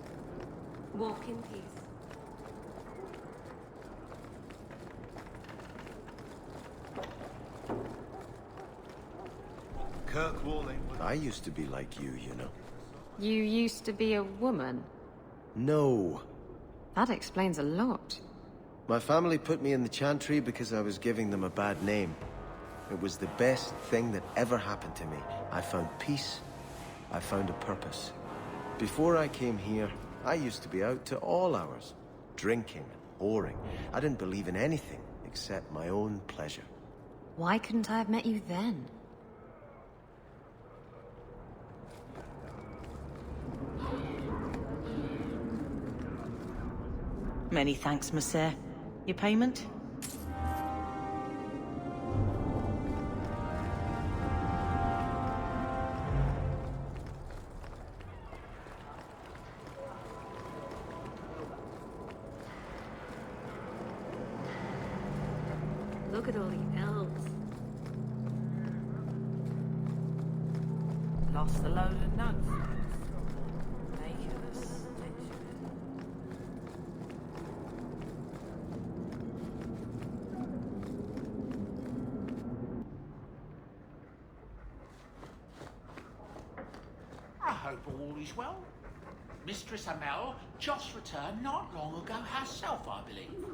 Walk in peace. Kirkwall ain't... I used to be like you know. You used to be a woman? No. That explains a lot. My family put me in the Chantry because I was giving them a bad name. It was the best thing that ever happened to me. I found peace. I found a purpose. Before I came here, I used to be out to all hours, drinking and whoring. I didn't believe in anything except my own pleasure. Why couldn't I have met you then? Many thanks, monsieur. Your payment? Look at all the elves. Lost a load of nuts. Making a stitch. I hope all is well. Mistress Amel just returned not long ago herself, I believe.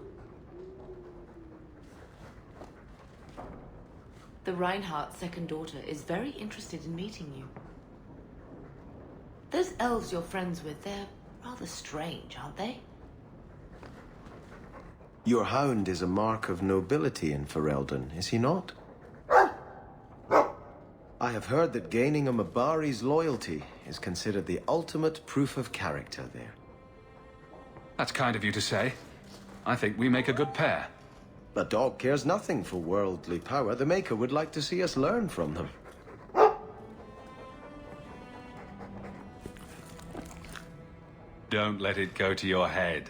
The Reinhardt's second daughter is very interested in meeting you. Those elves you're friends with, they're rather strange, aren't they? Your hound is a mark of nobility in Ferelden, is he not? I have heard that gaining a Mabari's loyalty is considered the ultimate proof of character there. That's kind of you to say. I think we make a good pair. The dog cares nothing for worldly power. The Maker would like to see us learn from them. Don't let it go to your head.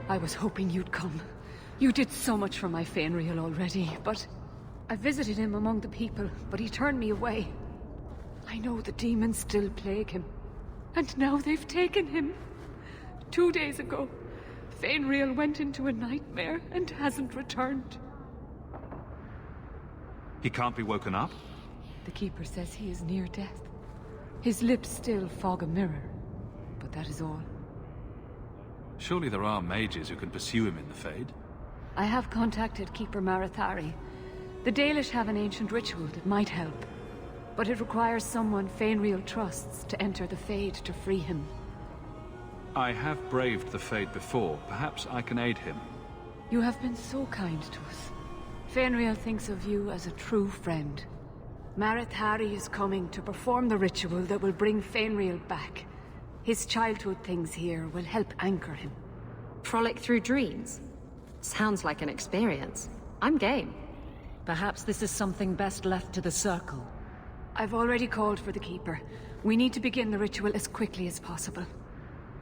I was hoping you'd come. You did so much for my Fenris already, but... I visited him among the people, but he turned me away. I know the demons still plague him. And now they've taken him. 2 days ago, Fenris went into a nightmare and hasn't returned. He can't be woken up? The Keeper says he is near death. His lips still fog a mirror, but that is all. Surely there are mages who can pursue him in the Fade. I have contacted Keeper Marathari. The Dalish have an ancient ritual that might help. but it requires someone Fenris trusts to enter the Fade to free him. I have braved the Fade before. Perhaps I can aid him. You have been so kind to us. Fenris thinks of you as a true friend. Marithari is coming to perform the ritual that will bring Fenris back. His childhood things here will help anchor him. Frolic through dreams? Sounds like an experience. I'm game. Perhaps this is something best left to the Circle. I've already called for the Keeper. We need to begin the ritual as quickly as possible.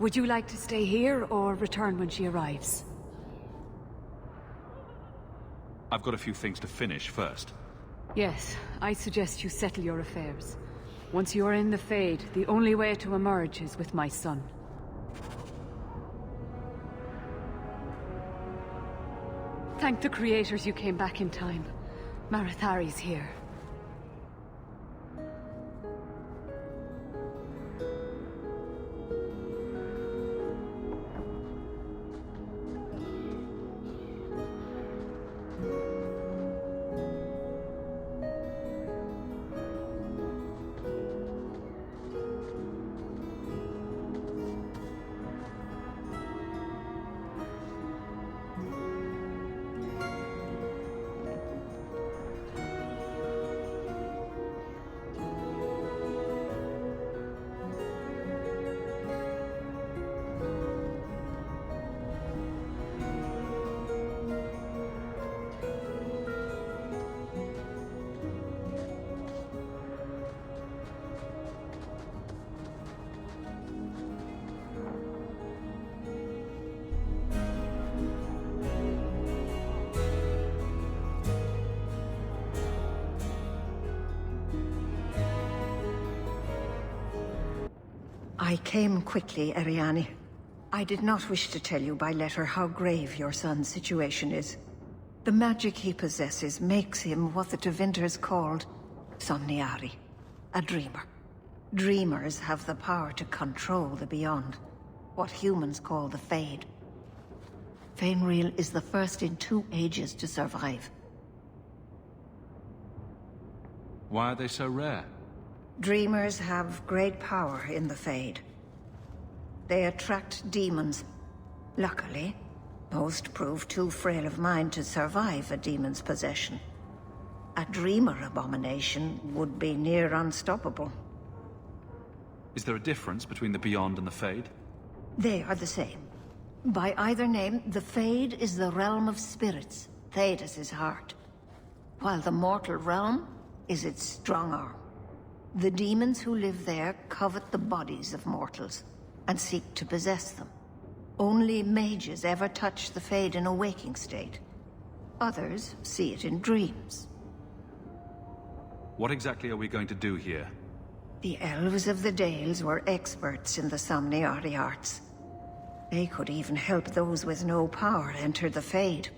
Would you like to stay here or return when she arrives? I've got a few things to finish first. Yes, I suggest you settle your affairs. Once you are in the Fade, the only way to emerge is with my son. Thank the creators you came back in time. Marithari's here. I came quickly, Ariane. I did not wish to tell you by letter how grave your son's situation is. The magic he possesses makes him what the Tevinters called Somniari, a dreamer. Dreamers have the power to control the beyond, what humans call the Fade. Fenris is the first in 2 ages to survive. Why are they so rare? Dreamers have great power in the Fade. They attract demons. Luckily, most prove too frail of mind to survive a demon's possession. A dreamer abomination would be near unstoppable. Is there a difference between the Beyond and the Fade? They are the same. By either name, the Fade is the realm of spirits, Thedas' heart, while the mortal realm is its strong arm. The demons who live there covet the bodies of mortals and seek to possess them. Only mages ever touch the Fade in a waking state. Others see it in dreams. What exactly are we going to do here? The elves of the Dales were experts in the Somniari arts. They could even help those with no power enter the Fade.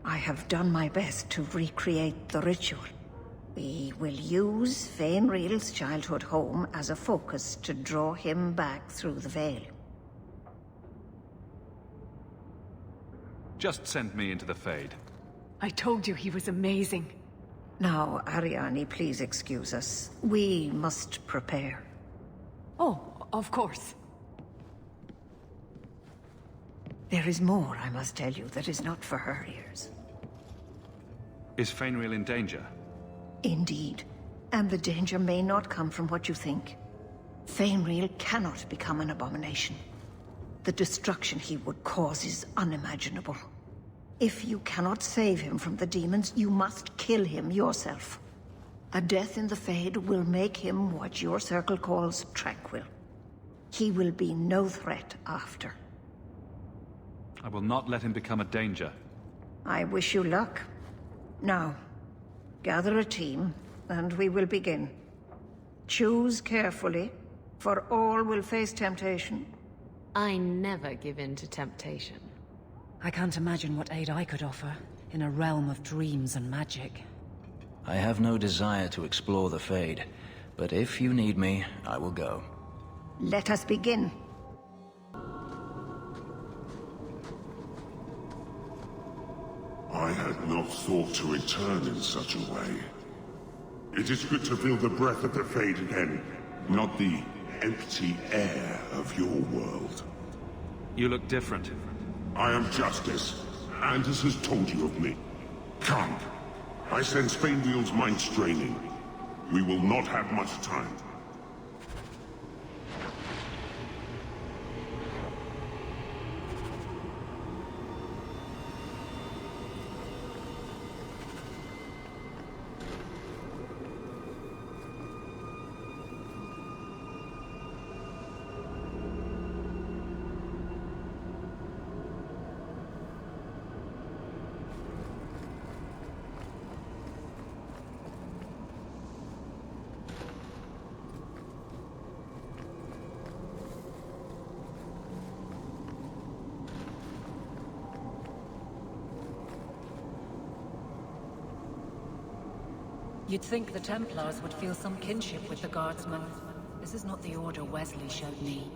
I have done my best to recreate the ritual. We will use Fenris's childhood home as a focus to draw him back through the veil. Just send me into the Fade. I told you he was amazing. Now, Ariane, please excuse us. We must prepare. Oh, of course. There is more, I must tell you, that is not for her ears. Is Fenris in danger? Indeed. And the danger may not come from what you think. Fenris cannot become an abomination. The destruction he would cause is unimaginable. If you cannot save him from the demons, you must kill him yourself. A death in the Fade will make him what your circle calls tranquil. He will be no threat after. I will not let him become a danger. I wish you luck. Now, gather a team, and we will begin. Choose carefully, for all will face temptation. I never give in to temptation. I can't imagine what aid I could offer in a realm of dreams and magic. I have no desire to explore the Fade, but if you need me, I will go. Let us begin. I had not thought to return in such a way. It is good to feel the breath of the Fade again, not the empty air of your world. You look different. I am Justice. Anders has told you of me. Come. I sense Fainwheel's mind straining. We will not have much time. You'd think the Templars would feel some kinship with the Guardsmen. This is not the order Wesley showed me.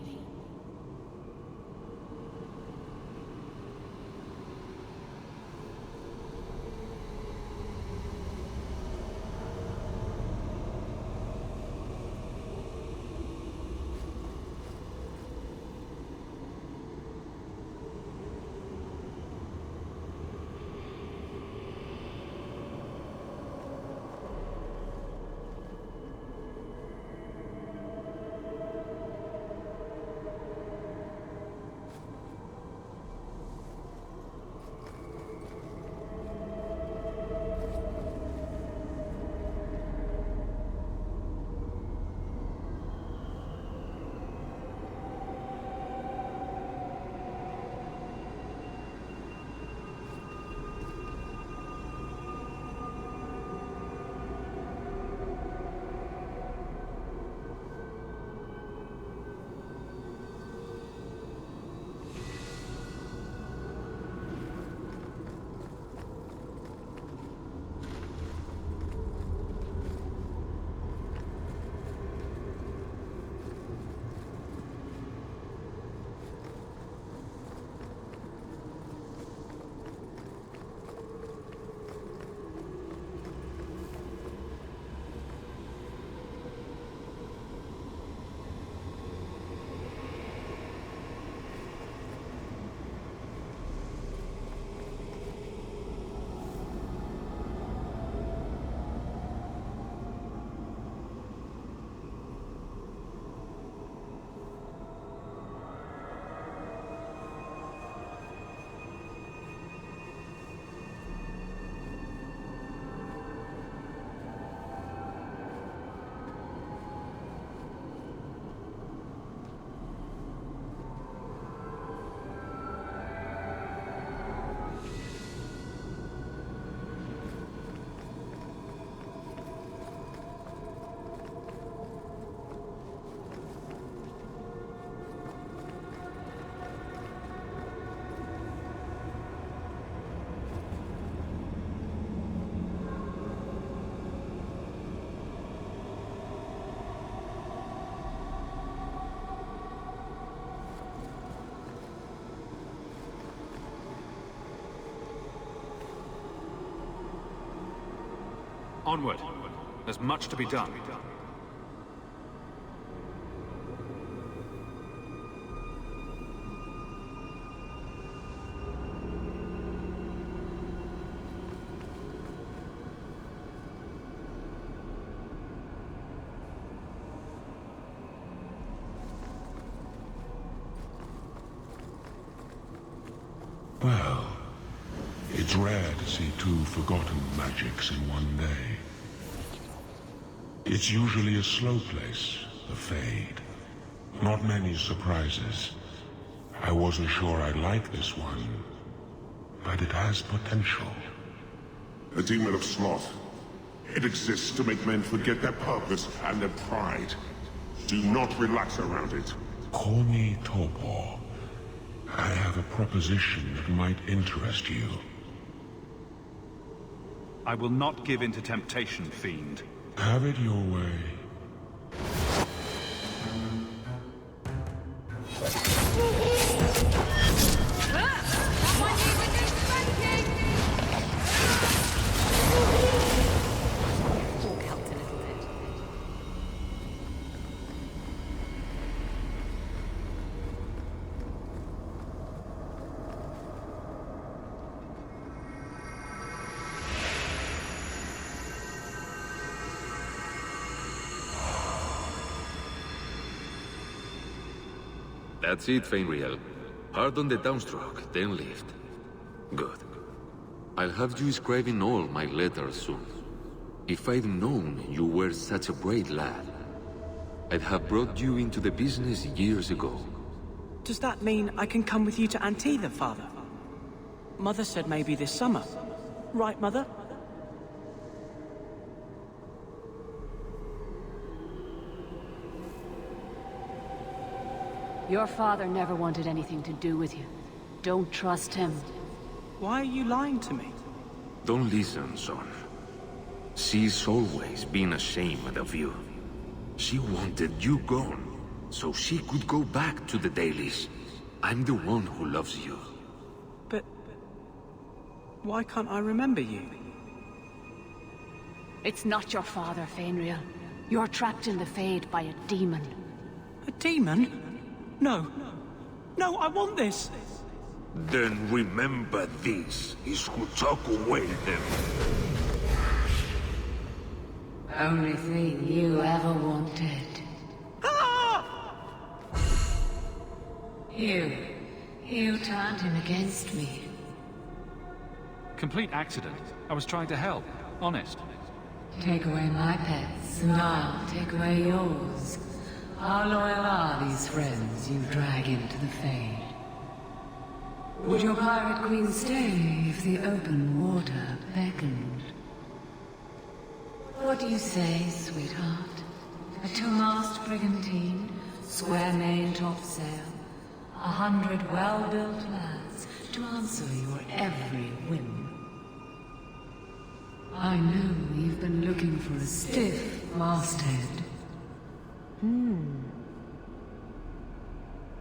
Onward. There's much to be done. Well, it's rare to see two forgotten magics in one day. It's usually a slow place, the Fade. Not many surprises. I wasn't sure I'd like this one, but it has potential. A demon of sloth. It exists to make men forget their purpose and their pride. Do not relax around it. Call me Torpor. I have a proposition that might interest you. I will not give in to temptation, fiend. Have it your way. That's it, Fenris. Hard on the downstroke, then lift. Good. I'll have you scribing all my letters soon. If I'd known you were such a brave lad, I'd have brought you into the business years ago. Does that mean I can come with you to Antitha, Father? Mother said maybe this summer. Right, Mother? Your father never wanted anything to do with you. Don't trust him. Why are you lying to me? Don't listen, son. She's always been ashamed of you. She wanted you gone, so she could go back to the dailies. I'm the one who loves you. But... why can't I remember you? It's not your father, Fenris. You're trapped in the Fade by a demon. A demon? No. No, I want this! Then remember this is who took away them. Only thing you ever wanted. Ah! You turned him against me. Complete accident. I was trying to help. Honest. Take away my pets, and I'll take away yours. How loyal are these friends you drag into the Fade? Would your pirate queen stay if the open water beckoned? What do you say, sweetheart? A two-mast brigantine, square main topsail, 100 well-built lads to answer your every whim. I know you've been looking for a stiff masthead.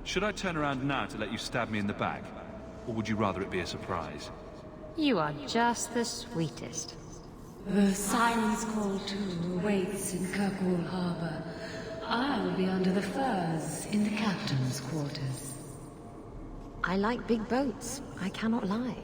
Should I turn around now to let you stab me in the back? Or would you rather it be a surprise? You are just the sweetest. The silence call too awaits in Kirkwall Harbor. I'll be under the firs in the captain's quarters. I like big boats, I cannot lie.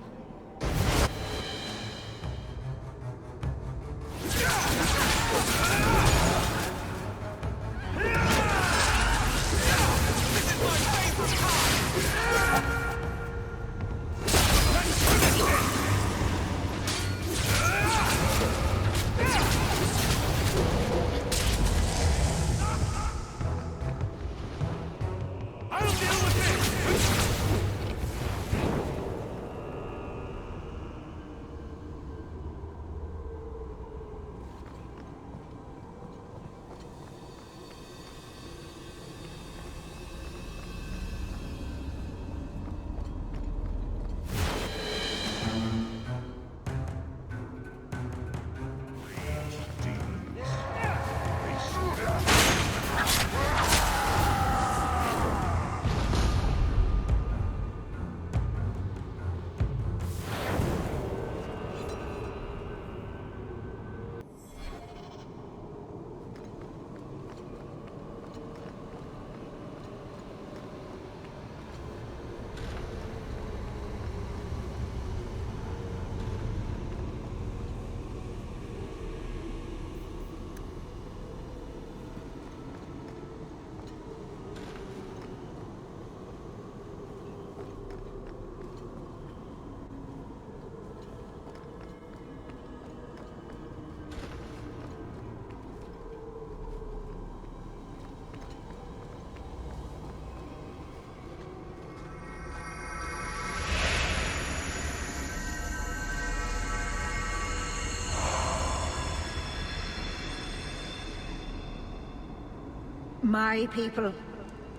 My people,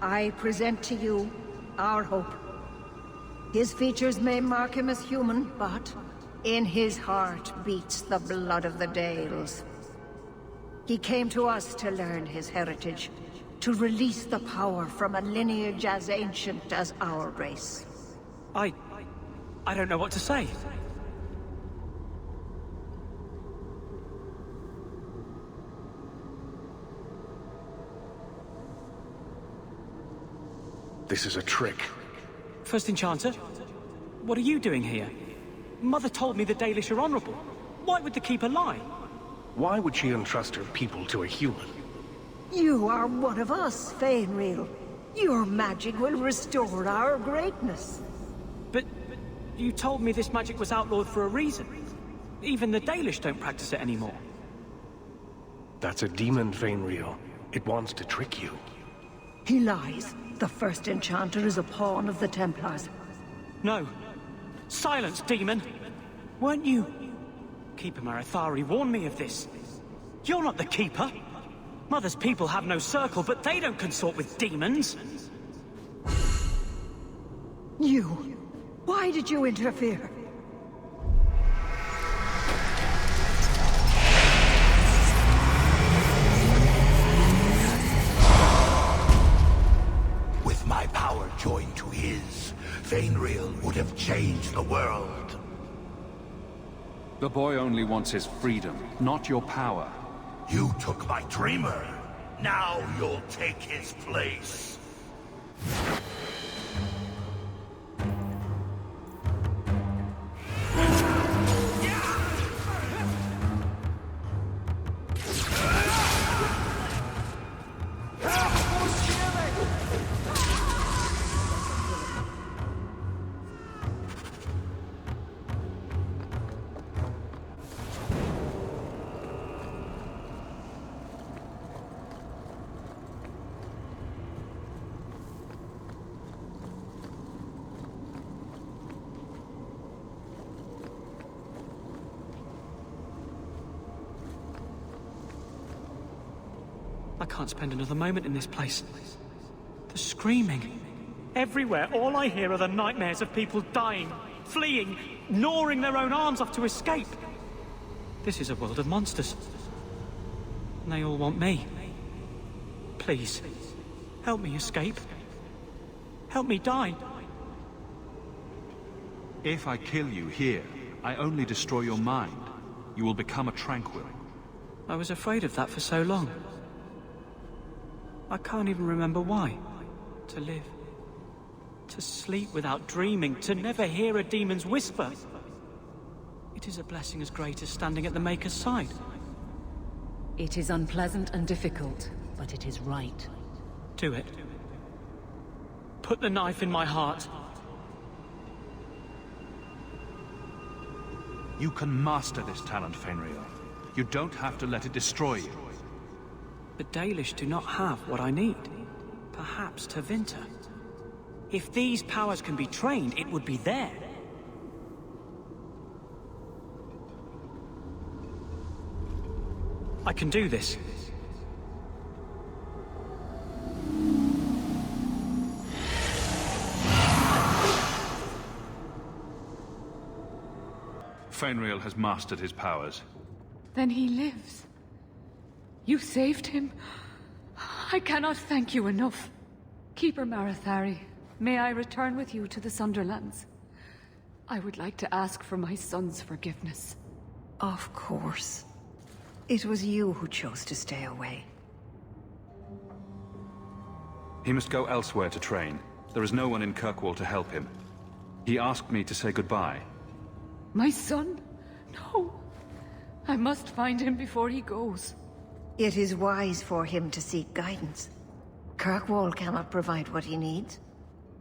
I present to you our hope. His features may mark him as human, but in his heart beats the blood of the Dales. He came to us to learn his heritage, to release the power from a lineage as ancient as our race. I don't know what to say. This is a trick. First Enchanter, what are you doing here? Mother told me the Dalish are honorable. Why would the Keeper lie? Why would she entrust her people to a human? You are one of us, Fenris. Your magic will restore our greatness. But you told me this magic was outlawed for a reason. Even the Dalish don't practice it anymore. That's a demon, Fenris. It wants to trick you. He lies. The first enchanter is a pawn of the Templars. No. Silence, demon! Weren't you... Keeper Marathari warned me of this. You're not the Keeper. Mother's people have no circle, but they don't consort with demons. You. Why did you interfere? With my power joined to his, Fenris would have changed the world. The boy only wants his freedom, not your power. You took my dreamer. Now you'll take his place. I can't spend another moment in this place. The screaming. Everywhere, all I hear are the nightmares of people dying, fleeing, gnawing their own arms off to escape. This is a world of monsters. And they all want me. Please, help me escape. Help me die. If I kill you here, I only destroy your mind. You will become a tranquil. I was afraid of that for so long. I can't even remember why. To live. To sleep without dreaming. To never hear a demon's whisper. It is a blessing as great as standing at the Maker's side. It is unpleasant and difficult, but it is right. Do it. Put the knife in my heart. You can master this talent, Fenris. You don't have to let it destroy you. The Dalish do not have what I need. Perhaps Tevinter. If these powers can be trained, it would be there. I can do this. Fenris has mastered his powers. Then he lives. You saved him. I cannot thank you enough. Keeper Marathari, may I return with you to the Sunderlands? I would like to ask for my son's forgiveness. Of course. It was you who chose to stay away. He must go elsewhere to train. There is no one in Kirkwall to help him. He asked me to say goodbye. My son? No. I must find him before he goes. It is wise for him to seek guidance. Kirkwall cannot provide what he needs.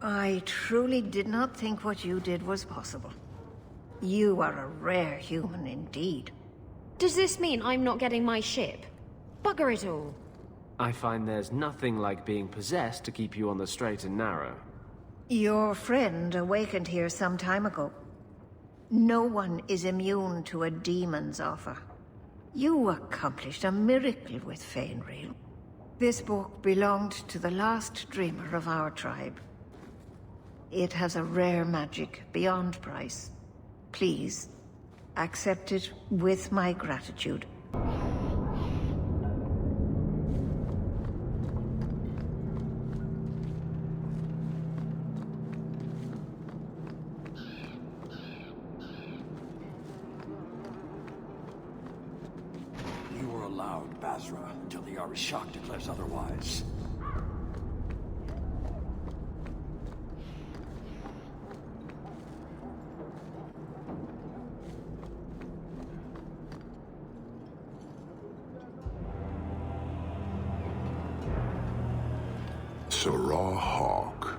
I truly did not think what you did was possible. You are a rare human indeed. Does this mean I'm not getting my ship? Bugger it all. I find there's nothing like being possessed to keep you on the straight and narrow. Your friend awakened here some time ago. No one is immune to a demon's offer. You accomplished a miracle with Fenris. This book belonged to the last dreamer of our tribe. It has a rare magic beyond price. Please, accept it with my gratitude. You are allowed, Basra, until the Arishok declares otherwise. Sirrah Hawke.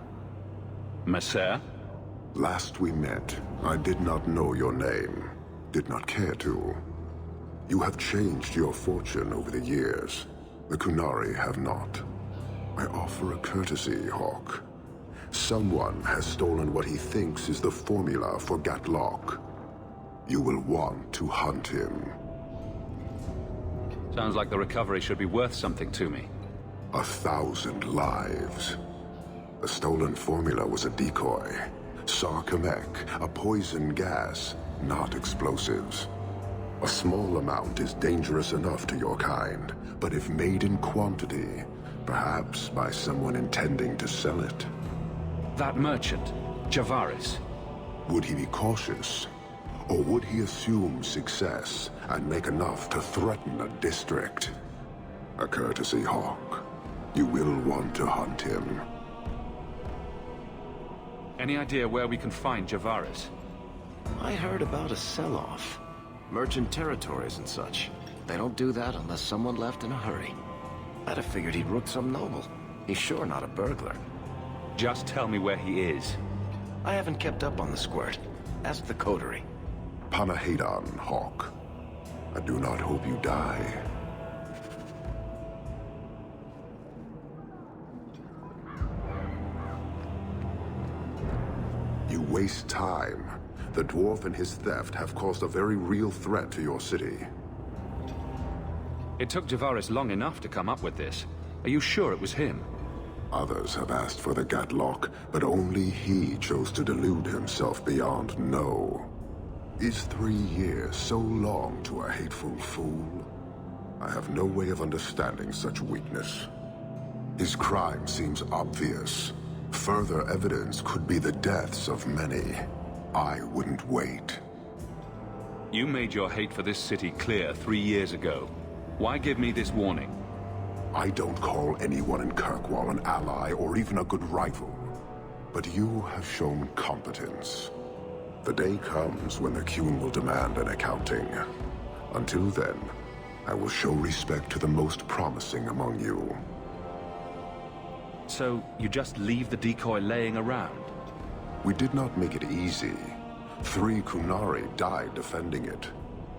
Messer? Last we met, I did not know your name. Did not care to. You have changed your fortune over the years. The Qunari have not. I offer a courtesy, Hawke. Someone has stolen what he thinks is the formula for Gatlock. You will want to hunt him. Sounds like the recovery should be worth something to me. 1,000 lives. The stolen formula was a decoy. Sarkamek, a poison gas, not explosives. A small amount is dangerous enough to your kind, but if made in quantity, perhaps by someone intending to sell it. That merchant, Javaris. Would he be cautious? Or would he assume success and make enough to threaten a district? A courtesy, Hawke. You will want to hunt him. Any idea where we can find Javaris? I heard about a sell-off. Merchant territories and such. They don't do that unless someone left in a hurry. I'd have figured he'd rooked some noble. He's sure not a burglar. Just tell me where he is. I haven't kept up on the squirt. Ask the coterie. Panahedon, Hawke. I do not hope you die. You waste time. The dwarf and his theft have caused a very real threat to your city. It took Javaris long enough to come up with this. Are you sure it was him? Others have asked for the Gatlock, but only he chose to delude himself beyond no. Is 3 years so long to a hateful fool? I have no way of understanding such weakness. His crime seems obvious. Further evidence could be the deaths of many. I wouldn't wait. You made your hate for this city clear 3 years ago. Why give me this warning? I don't call anyone in Kirkwall an ally or even a good rival. But you have shown competence. The day comes when the Qun will demand an accounting. Until then, I will show respect to the most promising among you. So, you just leave the decoy laying around? We did not make it easy. 3 Qunari died defending it.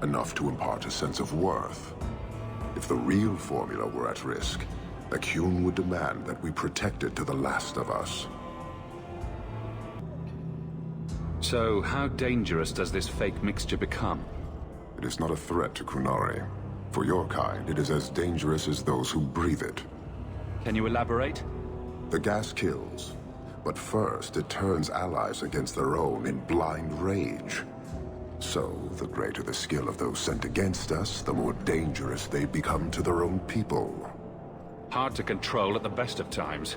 Enough to impart a sense of worth. If the real formula were at risk, the Qun would demand that we protect it to the last of us. So, how dangerous does this fake mixture become? It is not a threat to Qunari. For your kind, it is as dangerous as those who breathe it. Can you elaborate? The gas kills, but first it turns allies against their own in blind rage. So, the greater the skill of those sent against us, the more dangerous they become to their own people. Hard to control at the best of times.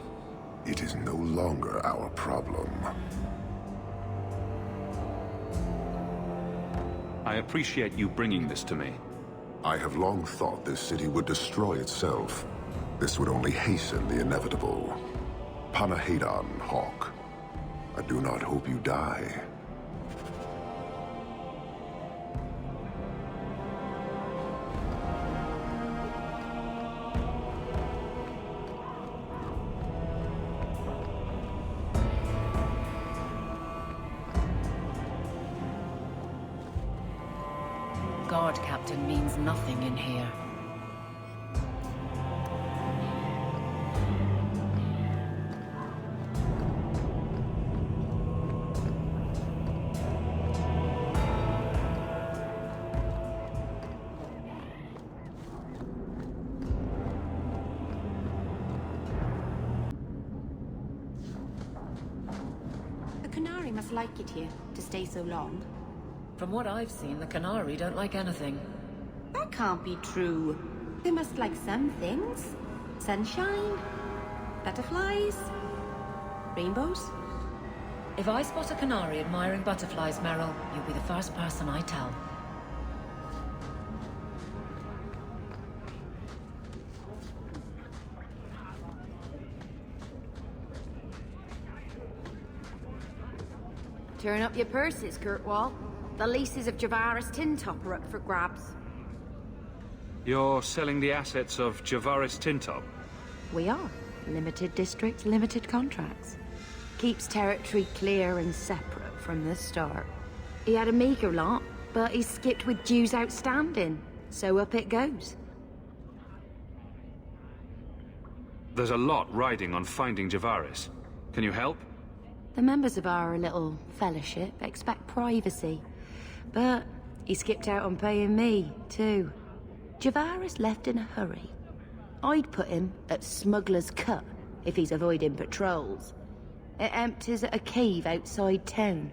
It is no longer our problem. I appreciate you bringing this to me. I have long thought this city would destroy itself. This would only hasten the inevitable. Panahedon, Hawke. I do not hope you die. Guard captain means nothing in here. The Qunari must like it here, to stay so long. From what I've seen, the Qunari don't like anything. That can't be true. They must like some things. Sunshine, butterflies, rainbows. If I spot a Qunari admiring butterflies, Merrill, you'll be the first person I tell. Turn up your purses, Kirkwall. The leases of Javaris Tintop are up for grabs. You're selling the assets of Javaris Tintop? We are. Limited districts, limited contracts. Keeps territory clear and separate from the start. He had a meager lot, but he skipped with dues outstanding, so up it goes. There's a lot riding on finding Javaris. Can you help? The members of our little fellowship expect privacy, but he skipped out on paying me, too. Javaris left in a hurry. I'd put him at Smuggler's Cut if he's avoiding patrols. It empties at a cave outside town.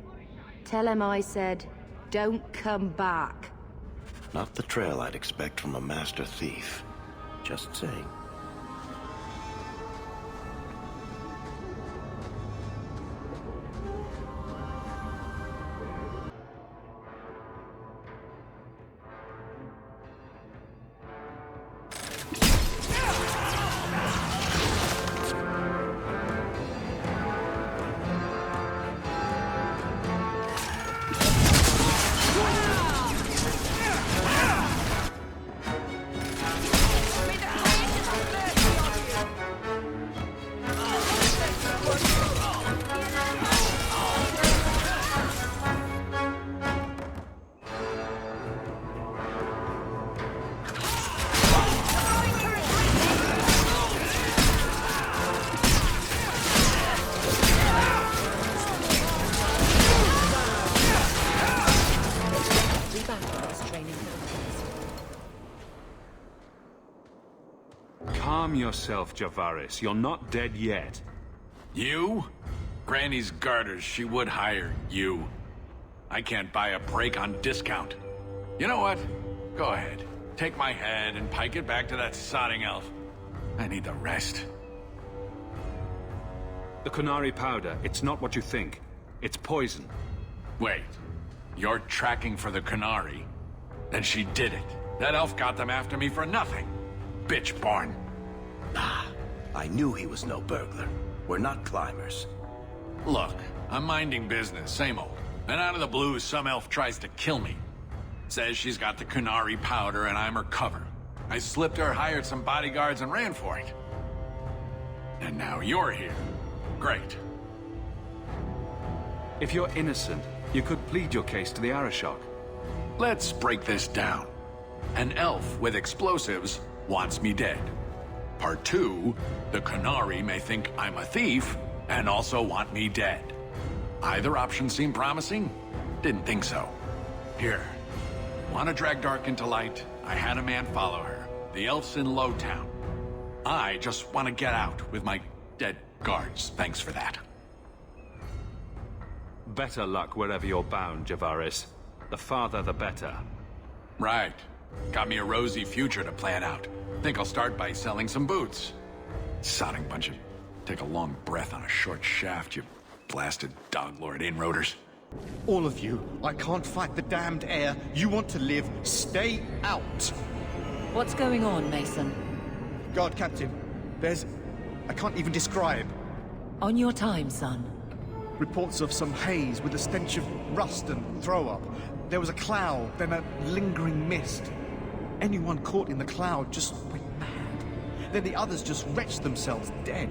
Tell him I said, don't come back. Not the trail I'd expect from a master thief. Just saying. Calm yourself, Javaris. You're not dead yet. You? Granny's garters, she would hire you. I can't buy a break on discount. You know what? Go ahead. Take my head and pike it back to that sodding elf. I need the rest. The Kunari powder, it's not what you think. It's poison. Wait. You're tracking for the Kunari? Then she did it. That elf got them after me for nothing. Bitch born. Ah, I knew he was no burglar. We're not climbers. Look, I'm minding business, same old. Then out of the blue, some elf tries to kill me. Says she's got the Kunari powder and I'm her cover. I slipped her, hired some bodyguards, and ran for it. And now you're here. Great. If you're innocent, you could plead your case to the Arishok. Let's break this down. An elf with explosives wants me dead. Part 2, the Kunari may think I'm a thief and also want me dead. Either option seemed promising? Didn't think so. Here. Want to drag Dark into light? I had a man follow her. The elf's in Lowtown. I just want to get out with my dead guards. Thanks for that. Better luck wherever you're bound, Javaris. The farther, the better. Right. Got me a rosy future to plan out. Think I'll start by selling some boots. Sodding bunch of... Take a long breath on a short shaft, you blasted dog-lord inroaders. All of you, I can't fight the damned air. You want to live, stay out. What's going on, Mason? Guard Captain, there's... I can't even describe. On your time, son. Reports of some haze with a stench of rust and throw-up. There was a cloud, then a lingering mist. Anyone caught in the cloud just went mad. Then the others just wretched themselves dead.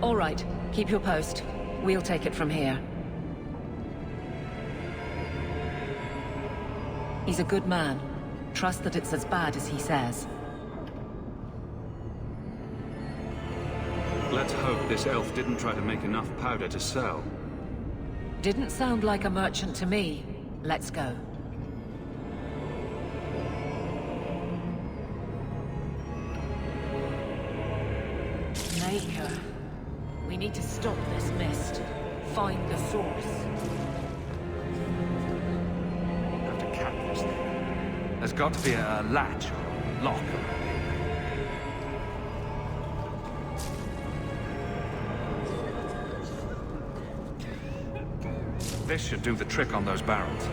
All right, keep your post. We'll take it from here. He's a good man. Trust that it's as bad as he says. Let's hope this elf didn't try to make enough powder to sell. Didn't sound like a merchant to me. Let's go. Maker. We need to stop this mist. Find the source. Have to cap this thing. There's got to be a latch or a lock. This should do the trick on those barrels.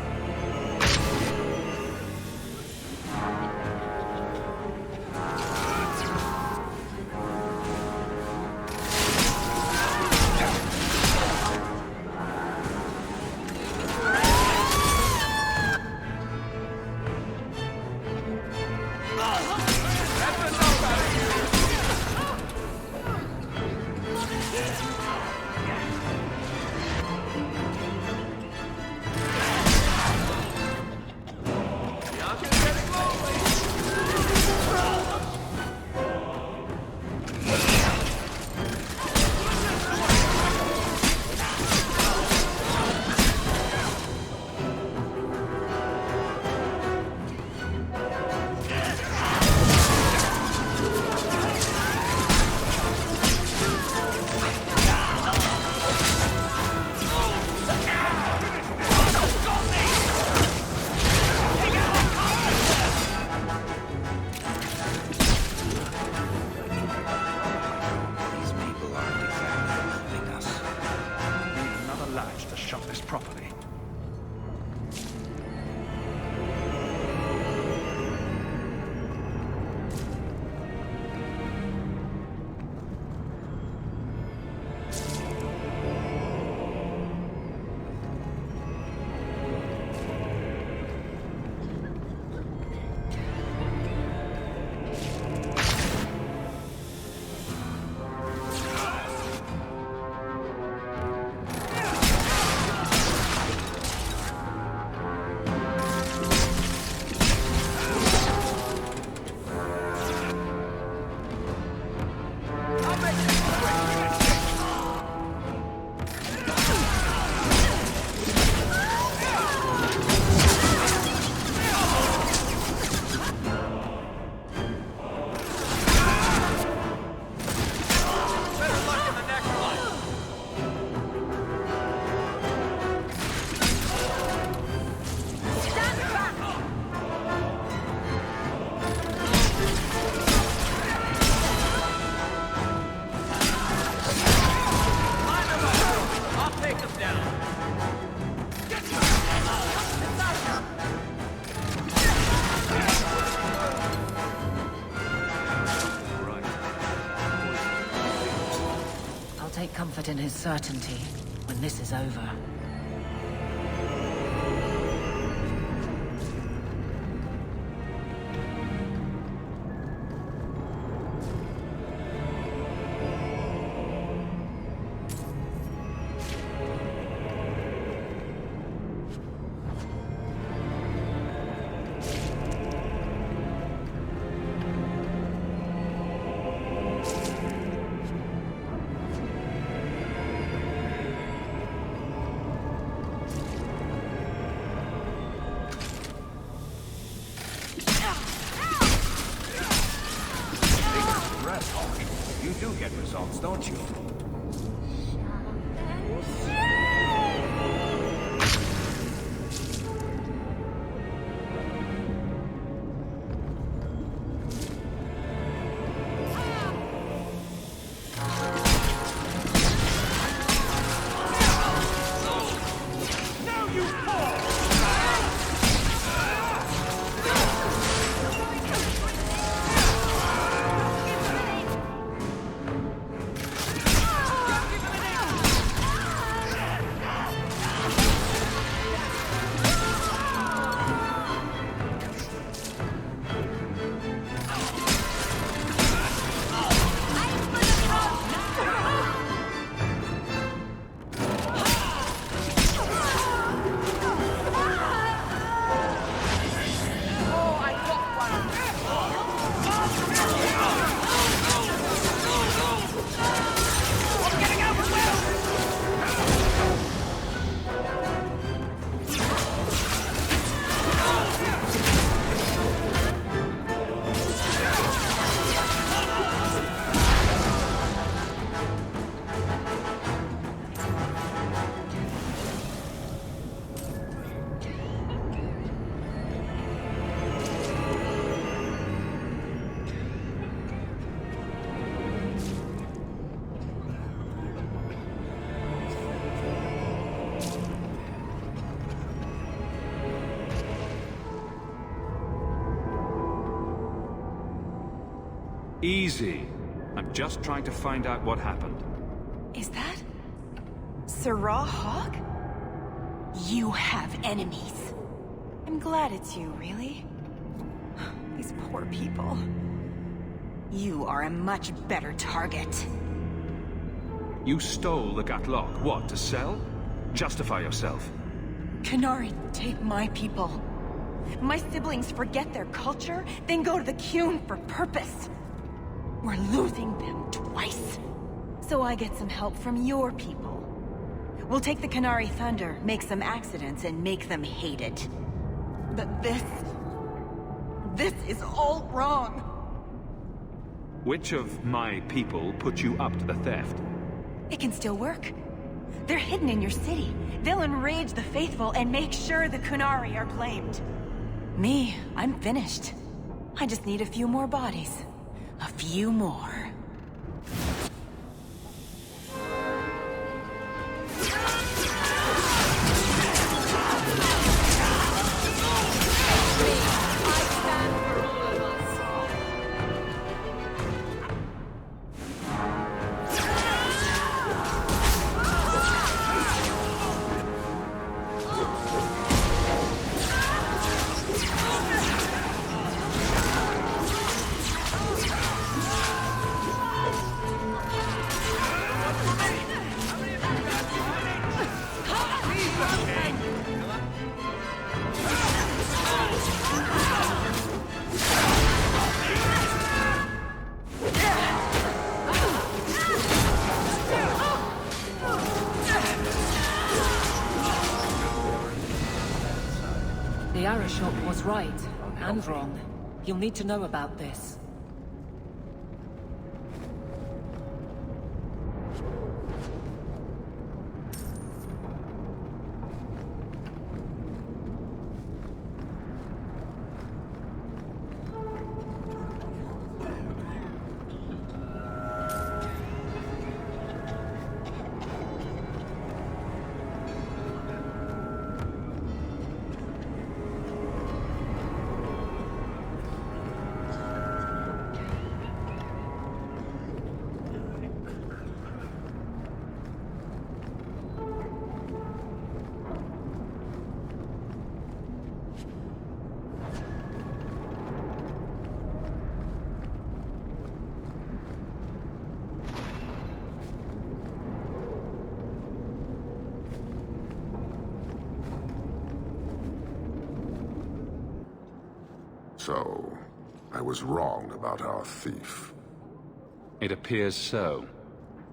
comfort in his certainty when this is over. You do get results, don't you? Easy. I'm just trying to find out what happened. Is that... Sirrah Hawke? You have enemies. I'm glad it's you, really. These poor people. You are a much better target. You stole the Gatlock. What, to sell? Justify yourself. Qunari take my people. My siblings forget their culture, then go to the Qun for purpose. We're losing them twice. So I get some help from your people. We'll take the Qunari Thunder, make some accidents, and make them hate it. But this is all wrong. Which of my people put you up to the theft? It can still work. They're hidden in your city. They'll enrage the faithful and make sure the Qunari are blamed. Me, I'm finished. I just need a few more bodies. A few more. The Arashok was right, and wrong. You'll need to know about this. So, I was wrong about our thief. It appears so.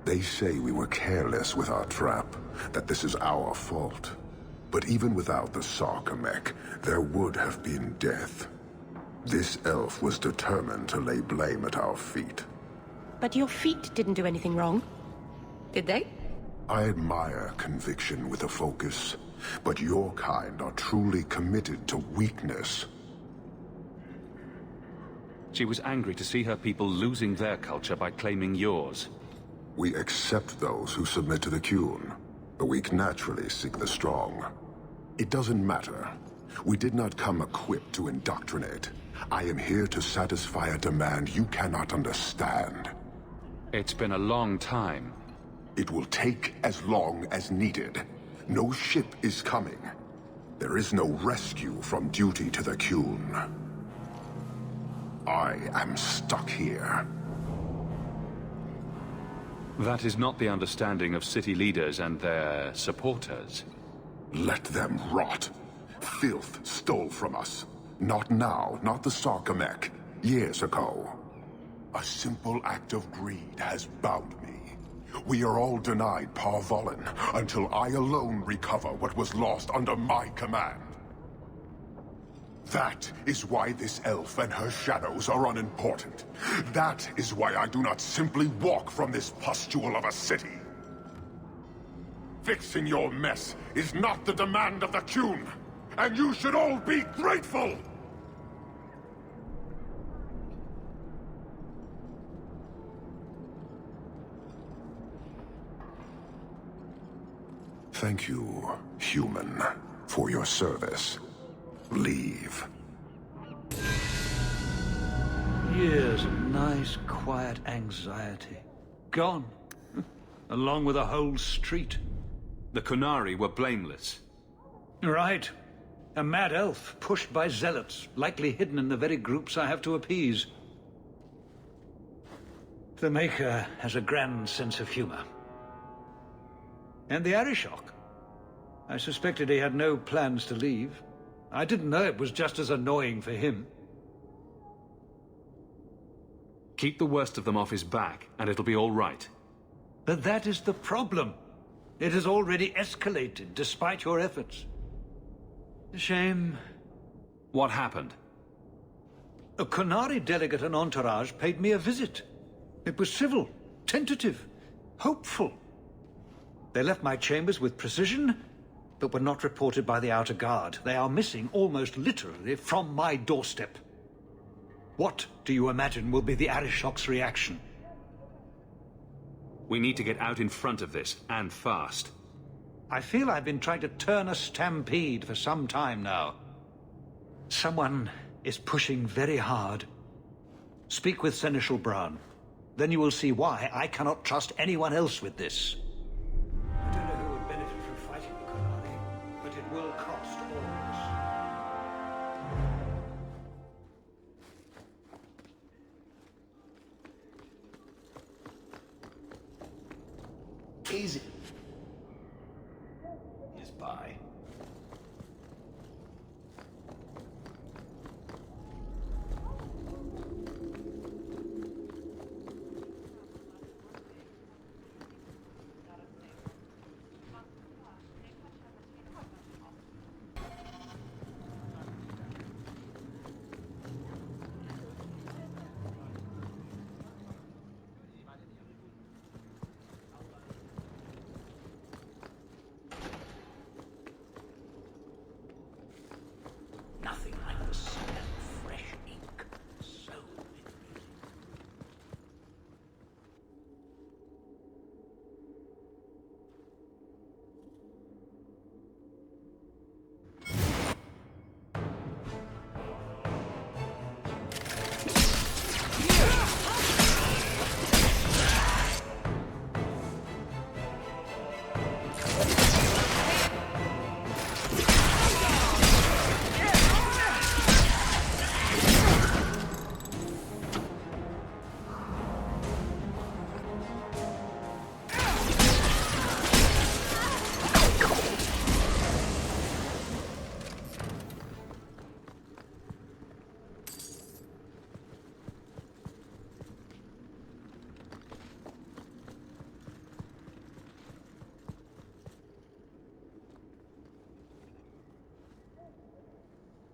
They say we were careless with our trap, that this is our fault. But even without the Sarkamek, there would have been death. This elf was determined to lay blame at our feet. But your feet didn't do anything wrong, did they? I admire conviction with a focus, but your kind are truly committed to weakness. She was angry to see her people losing their culture by claiming yours. We accept those who submit to the Qun. The weak naturally seek the strong. It doesn't matter. We did not come equipped to indoctrinate. I am here to satisfy a demand you cannot understand. It's been a long time. It will take as long as needed. No ship is coming. There is no rescue from duty to the Qun. I am stuck here. That is not the understanding of city leaders and their supporters. Let them rot. Filth stole from us. Not now, not the Sarkamek. Years ago. A simple act of greed has bound me. We are all denied Parvolin until I alone recover what was lost under my command. That is why this elf and her shadows are unimportant. That is why I do not simply walk from this pustule of a city. Fixing your mess is not the demand of the Qun, and you should all be grateful! Thank you, human, for your service. Leave. Years of nice, quiet anxiety. Gone. Along with a whole street. The Qunari were blameless. Right. A mad elf, pushed by zealots, likely hidden in the very groups I have to appease. The Maker has a grand sense of humor. And the Arishok. I suspected he had no plans to leave. I didn't know it was just as annoying for him. Keep the worst of them off his back, and it'll be all right. But that is the problem. It has already escalated, despite your efforts. A shame. What happened? A Qunari delegate and entourage paid me a visit. It was civil, tentative, hopeful. They left my chambers with precision, but were not reported by the outer guard. They are missing almost literally from my doorstep. What do you imagine will be the Arishok's reaction? We need to get out in front of this, and fast. I feel I've been trying to turn a stampede for some time now. Someone is pushing very hard. Speak with Seneschal Brown. Then you will see why I cannot trust anyone else with this. I don't know who would benefit from fighting the Qunari, but it will cost all of us. Easy.